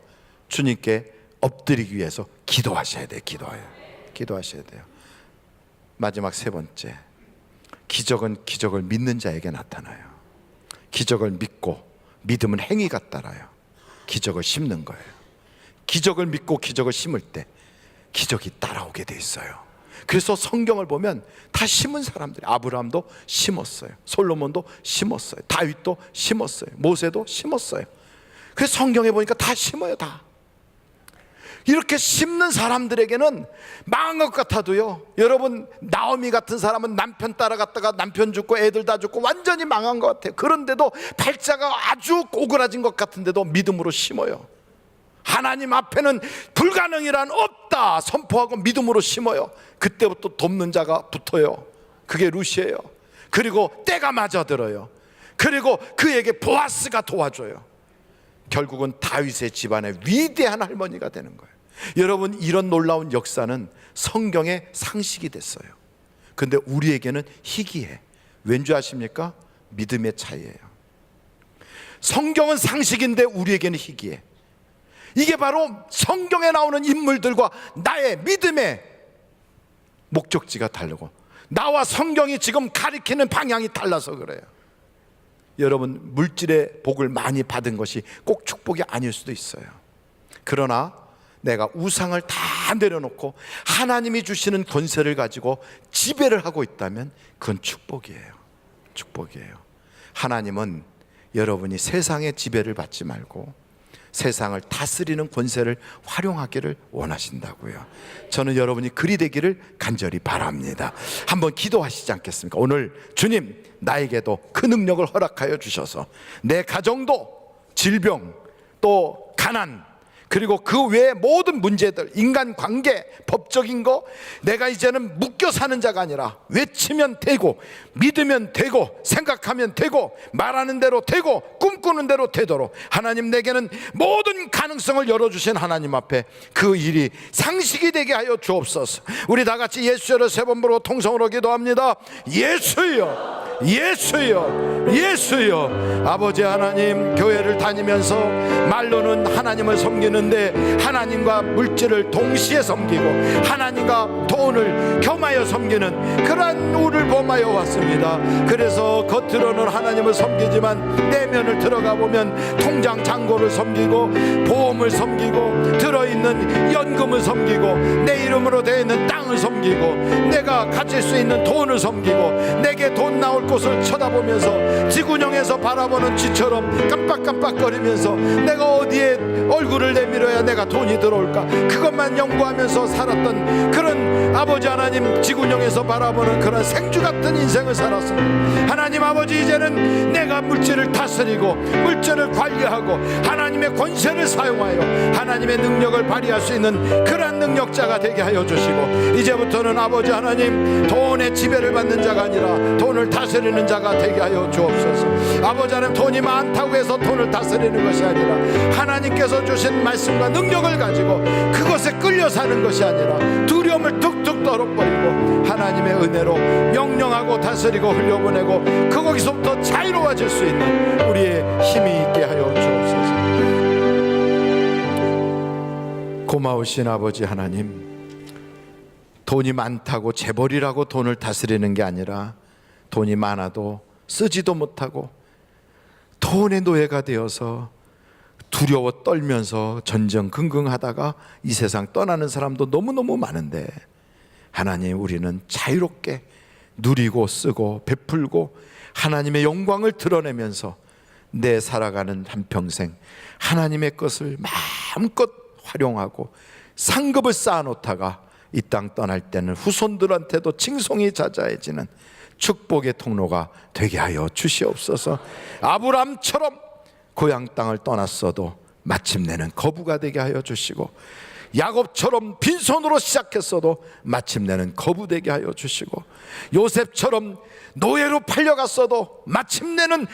주님께 엎드리기 위해서 기도하셔야 돼요. 기도하셔야 돼요. 마지막 세 번째, 기적은 기적을 믿는 자에게 나타나요. 기적을 믿고 믿음은 행위가 따라요. 기적을 심는 거예요. 기적을 믿고 기적을 심을 때 기적이 따라오게 돼 있어요. 그래서 성경을 보면 다 심은 사람들이, 아브라함도 심었어요. 솔로몬도 심었어요. 다윗도 심었어요. 모세도 심었어요. 그래서 성경에 보니까 다 심어요. 다. 이렇게 심는 사람들에게는 망한 것 같아도요, 여러분, 나오미 같은 사람은 남편 따라갔다가 남편 죽고 애들 다 죽고 완전히 망한 것 같아요. 그런데도 발자가 아주 꼬그라진 것 같은데도 믿음으로 심어요. 하나님 앞에는 불가능이란 없다 선포하고 믿음으로 심어요. 그때부터 돕는 자가 붙어요. 그게 루시예요. 그리고 때가 맞아들어요. 그리고 그에게 보아스가 도와줘요. 결국은 다윗의 집안의 위대한 할머니가 되는 거예요. 여러분, 이런 놀라운 역사는 성경의 상식이 됐어요. 근데 우리에게는 희귀해. 왠지 아십니까? 믿음의 차이예요. 성경은 상식인데 우리에게는 희귀해. 이게 바로 성경에 나오는 인물들과 나의 믿음의 목적지가 다르고, 나와 성경이 지금 가리키는 방향이 달라서 그래요. 여러분, 물질의 복을 많이 받은 것이 꼭 축복이 아닐 수도 있어요. 그러나 내가 우상을 다 내려놓고 하나님이 주시는 권세를 가지고 지배를 하고 있다면 그건 축복이에요. 축복이에요. 하나님은 여러분이 세상의 지배를 받지 말고 세상을 다스리는 권세를 활용하기를 원하신다고요. 저는 여러분이 그리 되기를 간절히 바랍니다. 한번 기도하시지 않겠습니까? 오늘 주님, 나에게도 그 능력을 허락하여 주셔서 내 가정도 질병, 또 가난, 그리고 그 외의 모든 문제들, 인간관계, 법적인 거, 내가 이제는 묶여 사는 자가 아니라 외치면 되고 믿으면 되고 생각하면 되고 말하는 대로 되고 꿈꾸는 대로 되도록 하나님, 내게는 모든 가능성을 열어주신 하나님 앞에 그 일이 상식이 되게 하여 주옵소서. 우리 다 같이 예수여를 세 번 부르고 통성으로 기도합니다. 예수여, 예수여, 예수여. 아버지 하나님, 교회를 다니면서 말로는 하나님을 섬기는데 하나님과 물질을 동시에 섬기고 하나님과 돈을 겸하여 섬기는 그러한 우를 범하여 왔습니다. 그래서 겉으로는 하나님을 섬기지만 내면을 들어가 보면 통장 잔고를 섬기고 보험을 섬기고 들어있는 연금을 섬기고 내 이름으로 되어 있는 땅을 섬기고 내가 가질 수 있는 돈을 섬기고 내게 돈 나올 곳을 쳐다보면서 지구령에서 바라보는 쥐처럼 깜빡깜빡거리면서 내가 어디에 얼굴을 내밀어야 내가 돈이 들어올까, 그것만 연구하면서 살았던 그런 아버지 하나님, 지구령에서 바라보는 그런 생쥐 같은 인생을 살았습니다. 하나님 아버지, 이제는 내가 물질을 다스리고 물질을 관리하고 하나님의 권세를 사용하여 하나님의 능력을 발휘할 수 있는 그러한 능력자가 되게 하여 주시고, 이제부터는 아버지 하나님, 돈의 지배를 받는 자가 아니라 돈을 다스리는 자가 되게 하여 주옵소서. 아버지 하나님, 돈이 많다고 해서 돈을 다스리는 것이 아니라 하나님께서 주신 말씀과 능력을 가지고 그것에 끌려 사는 것이 아니라 두려움을 툭툭 떨어버리고 하나님의 은혜로 명령하고 다스리고 흘려보내고 거기서부터 자유로워질 수 있는 우리의 힘이 있게 하여 주옵소서. 고마우신 아버지 하나님, 돈이 많다고 재벌이라고 돈을 다스리는 게 아니라 돈이 많아도 쓰지도 못하고 돈의 노예가 되어서 두려워 떨면서 전전긍긍하다가 이 세상 떠나는 사람도 너무너무 많은데, 하나님, 우리는 자유롭게 누리고 쓰고 베풀고 하나님의 영광을 드러내면서 내 살아가는 한평생 하나님의 것을 마음껏 활용하고 상급을 쌓아놓다가 이 땅 떠날 때는 후손들한테도 칭송이 자자해지는 축복의 통로가 되게 하여 주시옵소서. 아브람처럼 고향 땅을 떠났어도 마침내는 거부가 되게 하여 주시고, 야곱처럼 빈손으로 시작했어도 마침내는 거부되게 하여 주시고, 요셉처럼 노예로 팔려갔어도 마침내는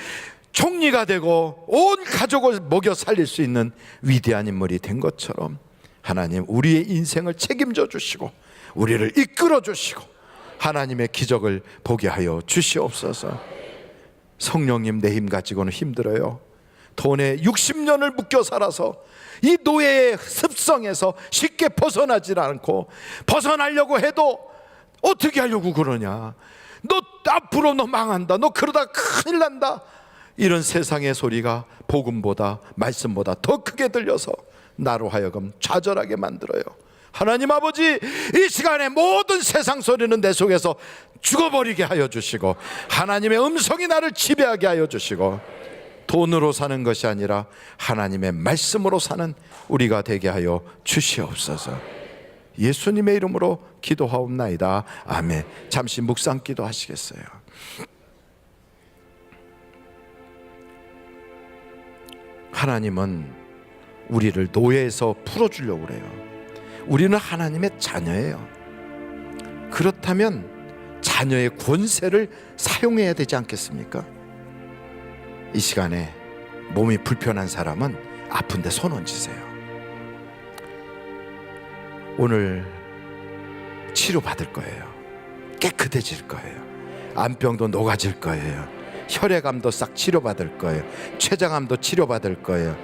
총리가 되고 온 가족을 먹여 살릴 수 있는 위대한 인물이 된 것처럼 하나님, 우리의 인생을 책임져 주시고 우리를 이끌어 주시고 하나님의 기적을 보게 하여 주시옵소서. 성령님, 내 힘 가지고는 힘들어요. 돈에 60년을 묶여 살아서 이 노예의 습성에서 쉽게 벗어나질 않고, 벗어나려고 해도 어떻게 하려고 그러냐, 너 앞으로 너 망한다, 너 그러다 큰일 난다, 이런 세상의 소리가 복음보다, 말씀보다 더 크게 들려서 나로 하여금 좌절하게 만들어요. 하나님 아버지, 이 시간에 모든 세상 소리는 내 속에서 죽어버리게 하여 주시고, 하나님의 음성이 나를 지배하게 하여 주시고, 돈으로 사는 것이 아니라 하나님의 말씀으로 사는 우리가 되게 하여 주시옵소서. 예수님의 이름으로 기도하옵나이다. 아멘. 잠시 묵상 기도하시겠어요? 하나님은 우리를 노예에서 풀어주려고 그래요. 우리는 하나님의 자녀예요. 그렇다면 자녀의 권세를 사용해야 되지 않겠습니까? 이 시간에 몸이 불편한 사람은 아픈데 손 얹으세요. 오늘 치료받을 거예요. 깨끗해질 거예요. 암병도 녹아질 거예요. 혈액암도 싹 치료받을 거예요. 췌장암도 치료받을 거예요.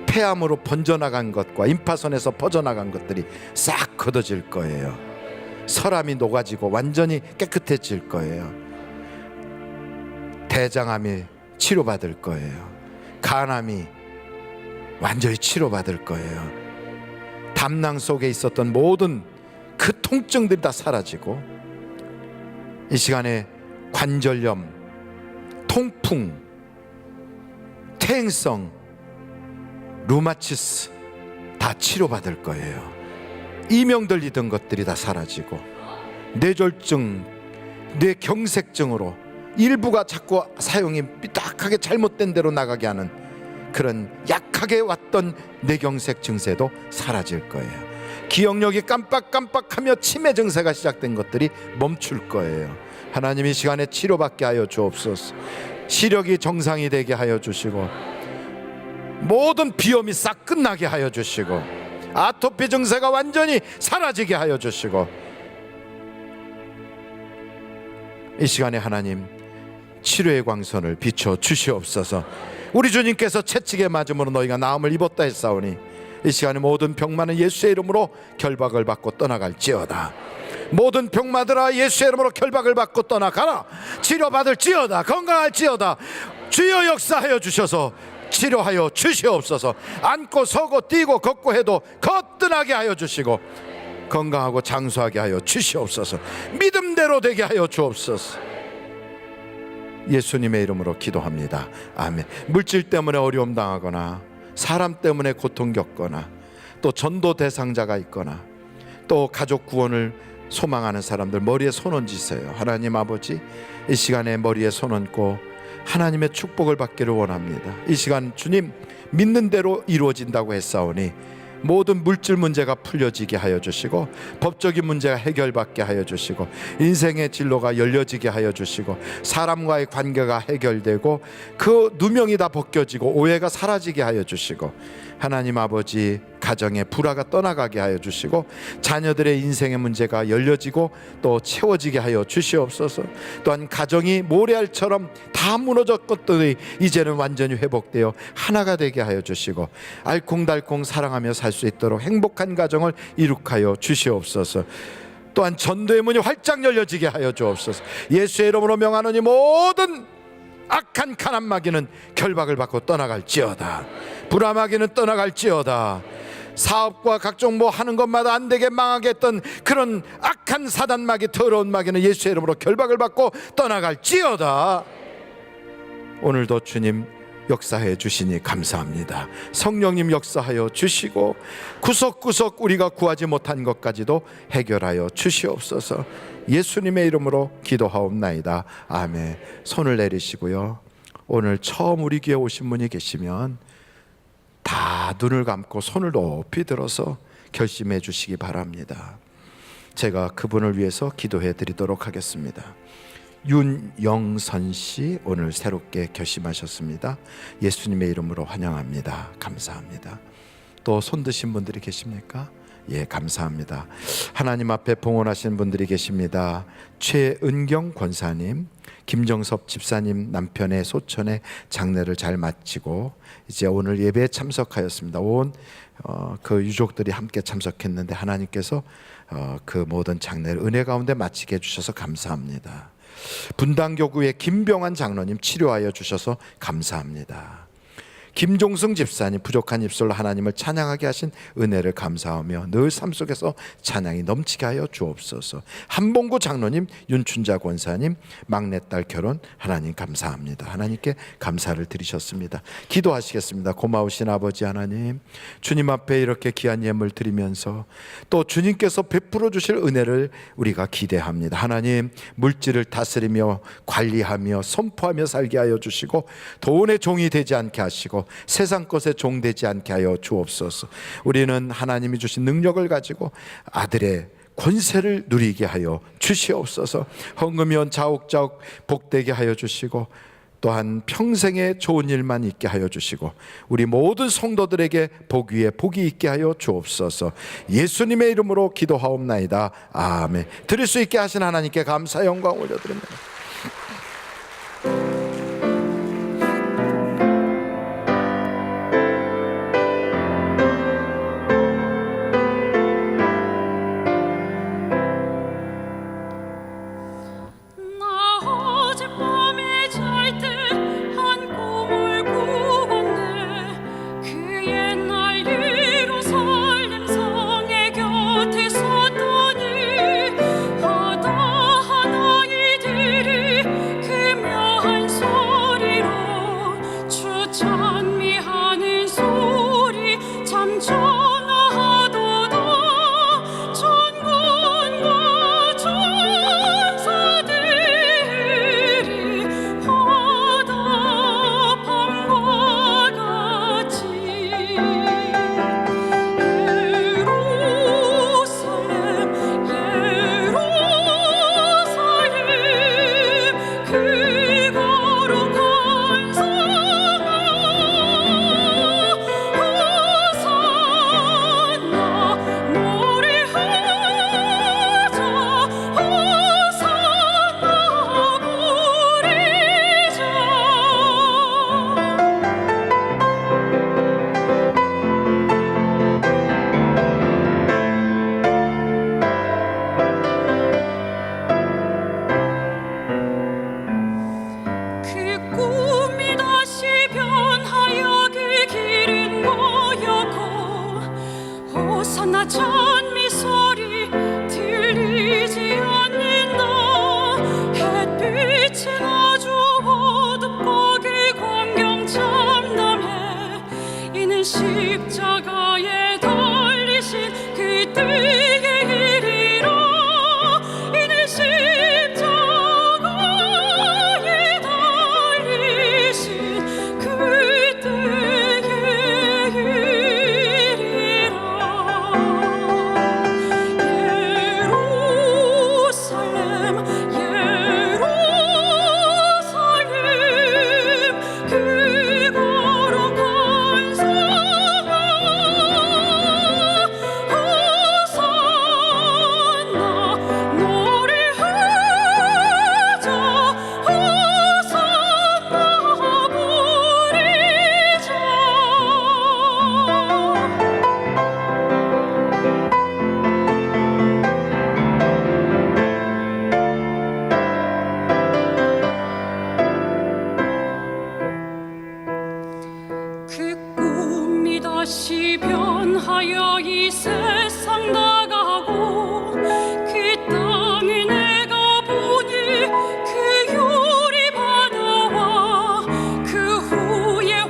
폐암으로 번져나간 것과 임파선에서 퍼져나간 것들이 싹 걷어질 거예요. 설암이 녹아지고 완전히 깨끗해질 거예요. 대장암이 치료받을 거예요. 간암이 완전히 치료받을 거예요. 담낭 속에 있었던 모든 그 통증들이 다 사라지고, 이 시간에 관절염, 통풍, 퇴행성, 루마티스 다 치료받을 거예요. 이명 들리던 것들이 다 사라지고, 뇌졸중, 뇌경색증으로 일부가 자꾸 사용이 삐딱하게 잘못된 대로 나가게 하는 그런 약하게 왔던 뇌경색 증세도 사라질 거예요. 기억력이 깜빡깜빡하며 치매 증세가 시작된 것들이 멈출 거예요. 하나님, 이 시간에 치료받게 하여 주옵소서. 시력이 정상이 되게 하여 주시고, 모든 비염이 싹 끝나게 하여 주시고, 아토피 증세가 완전히 사라지게 하여 주시고, 이 시간에 하나님, 치료의 광선을 비춰 주시옵소서. 우리 주님께서 채찍에 맞음으로 너희가 나음을 입었다 했사오니, 이 시간에 모든 병마는 예수의 이름으로 결박을 받고 떠나갈지어다. 모든 병마들아, 예수의 이름으로 결박을 받고 떠나가라. 치료받을지어다. 건강할지어다. 주여 역사하여 주셔서 치료하여 주시옵소서. 앉고 서고 뛰고 걷고 해도 거뜬하게 하여 주시고, 건강하고 장수하게 하여 주시옵소서. 믿음대로 되게 하여 주옵소서. 예수님의 이름으로 기도합니다. 아멘. 물질 때문에 어려움 당하거나, 사람 때문에 고통 겪거나, 또 전도 대상자가 있거나, 또 가족 구원을 소망하는 사람들 머리에 손 얹으세요. 하나님 아버지, 이 시간에 머리에 손 얹고 하나님의 축복을 받기를 원합니다. 이 시간 주님, 믿는 대로 이루어진다고 했사오니 모든 물질 문제가 풀려지게 하여 주시고, 법적인 문제가 해결받게 하여 주시고, 인생의 진로가 열려지게 하여 주시고, 사람과의 관계가 해결되고 그 누명이 다 벗겨지고 오해가 사라지게 하여 주시고, 하나님 아버지, 가정의 불화가 떠나가게 하여 주시고, 자녀들의 인생의 문제가 열려지고 또 채워지게 하여 주시옵소서. 또한 가정이 모래알처럼 다 무너졌것들이 이제는 완전히 회복되어 하나가 되게 하여 주시고, 알콩달콩 사랑하며 살 수 있도록 행복한 가정을 이룩하여 주시옵소서. 또한 전도의 문이 활짝 열려지게 하여 주옵소서. 예수의 이름으로 명하노니 모든 악한 가난 마귀는 결박을 받고 떠나갈지어다. 불화마귀는 떠나갈지어다. 사업과 각종 뭐 하는 것마다 안 되게 망하게 했던 그런 악한 사단 마귀, 더러운 마귀는 예수의 이름으로 결박을 받고 떠나갈지어다. 오늘도 주님, 역사해 주시니 감사합니다. 성령님 역사하여 주시고 구석구석 우리가 구하지 못한 것까지도 해결하여 주시옵소서. 예수님의 이름으로 기도하옵나이다. 아멘. 손을 내리시고요. 오늘 처음 우리 교회 오신 분이 계시면 다 눈을 감고 손을 높이 들어서 결심해 주시기 바랍니다. 제가 그분을 위해서 기도해 드리도록 하겠습니다. 윤영선 씨, 오늘 새롭게 결심하셨습니다. 예수님의 이름으로 환영합니다. 감사합니다. 또 손 드신 분들이 계십니까? 예, 감사합니다. 하나님 앞에 봉헌하신 분들이 계십니다. 최은경 권사님, 김정섭 집사님 남편의 소천의 장례를 잘 마치고 이제 오늘 예배에 참석하였습니다. 온 그 유족들이 함께 참석했는데 하나님께서 그 모든 장례를 은혜 가운데 마치게 해주셔서 감사합니다. 분당교구의 김병환 장로님 치료하여 주셔서 감사합니다. 김종승 집사님 부족한 입술로 하나님을 찬양하게 하신 은혜를 감사하며 늘 삶 속에서 찬양이 넘치게 하여 주옵소서. 한봉구 장로님, 윤춘자 권사님 막내딸 결혼 하나님 감사합니다. 하나님께 감사를 드리셨습니다. 기도하시겠습니다. 고마우신 아버지 하나님, 주님 앞에 이렇게 귀한 예물 드리면서 또 주님께서 베풀어 주실 은혜를 우리가 기대합니다. 하나님, 물질을 다스리며 관리하며 선포하며 살게 하여 주시고 돈의 종이 되지 않게 하시고 세상 것에 종되지 않게 하여 주옵소서. 우리는 하나님이 주신 능력을 가지고 아들의 권세를 누리게 하여 주시옵소서. 헌금연 자옥자옥 복되게 하여 주시고 또한 평생에 좋은 일만 있게 하여 주시고 우리 모든 성도들에게 복 위에 복이 있게 하여 주옵소서. 예수님의 이름으로 기도하옵나이다. 아멘. 드릴 수 있게 하신 하나님께 감사 영광 올려드립니다. 그 후에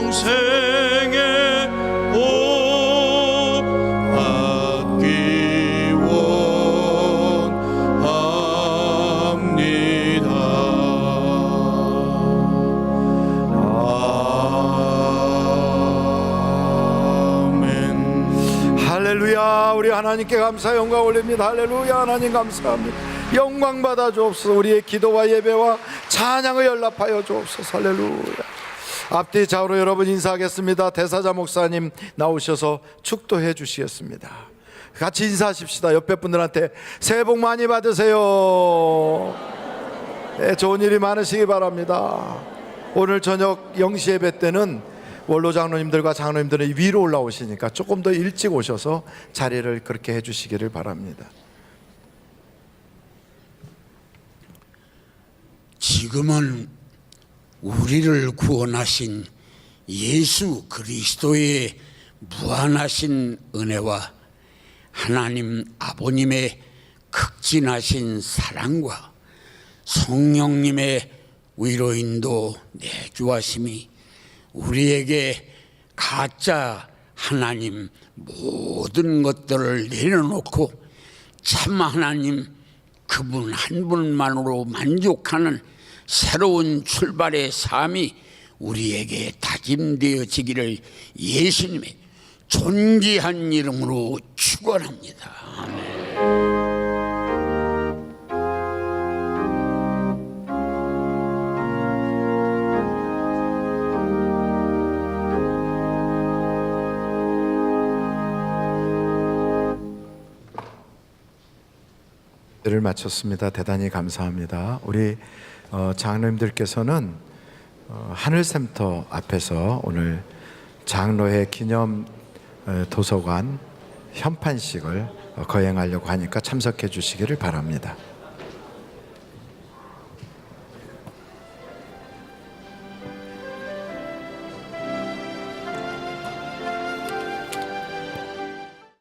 영생의 복 받기 원합니다. 아멘. 할렐루야. 우리 하나님께 감사 영광 올립니다. 할렐루야. 하나님 감사합니다. 영광 받아 주옵소서. 우리의 기도와 예배와 찬양을 연락하여 주옵소서. 할렐루야. 앞뒤 좌우로 여러분 인사하겠습니다. 대사자 목사님 나오셔서 축도해 주시겠습니다. 같이 인사하십시다. 옆에 분들한테 새해 복 많이 받으세요. 네, 좋은 일이 많으시기 바랍니다. 오늘 저녁 0시 예배 때는 원로 장로님들과 장로님들은 위로 올라오시니까 조금 더 일찍 오셔서 자리를 그렇게 해주시기를 바랍니다. 지금은 우리를 구원하신 예수 그리스도의 무한하신 은혜와 하나님 아버님의 극진하신 사랑과 성령님의 위로인도 내주하심이 우리에게 가짜 하나님 모든 것들을 내려놓고 참 하나님 그분 한 분만으로 만족하는 새로운 출발의 삶이 우리에게 다짐되어지기를 예수님의 존귀한 이름으로 축원합니다. 아멘. 를 마쳤습니다. 대단히 감사합니다. 우리 장로님들께서는 하늘샘터 앞에서 오늘 장로회 기념 도서관 현판식을 거행하려고 하니까 참석해 주시기를 바랍니다.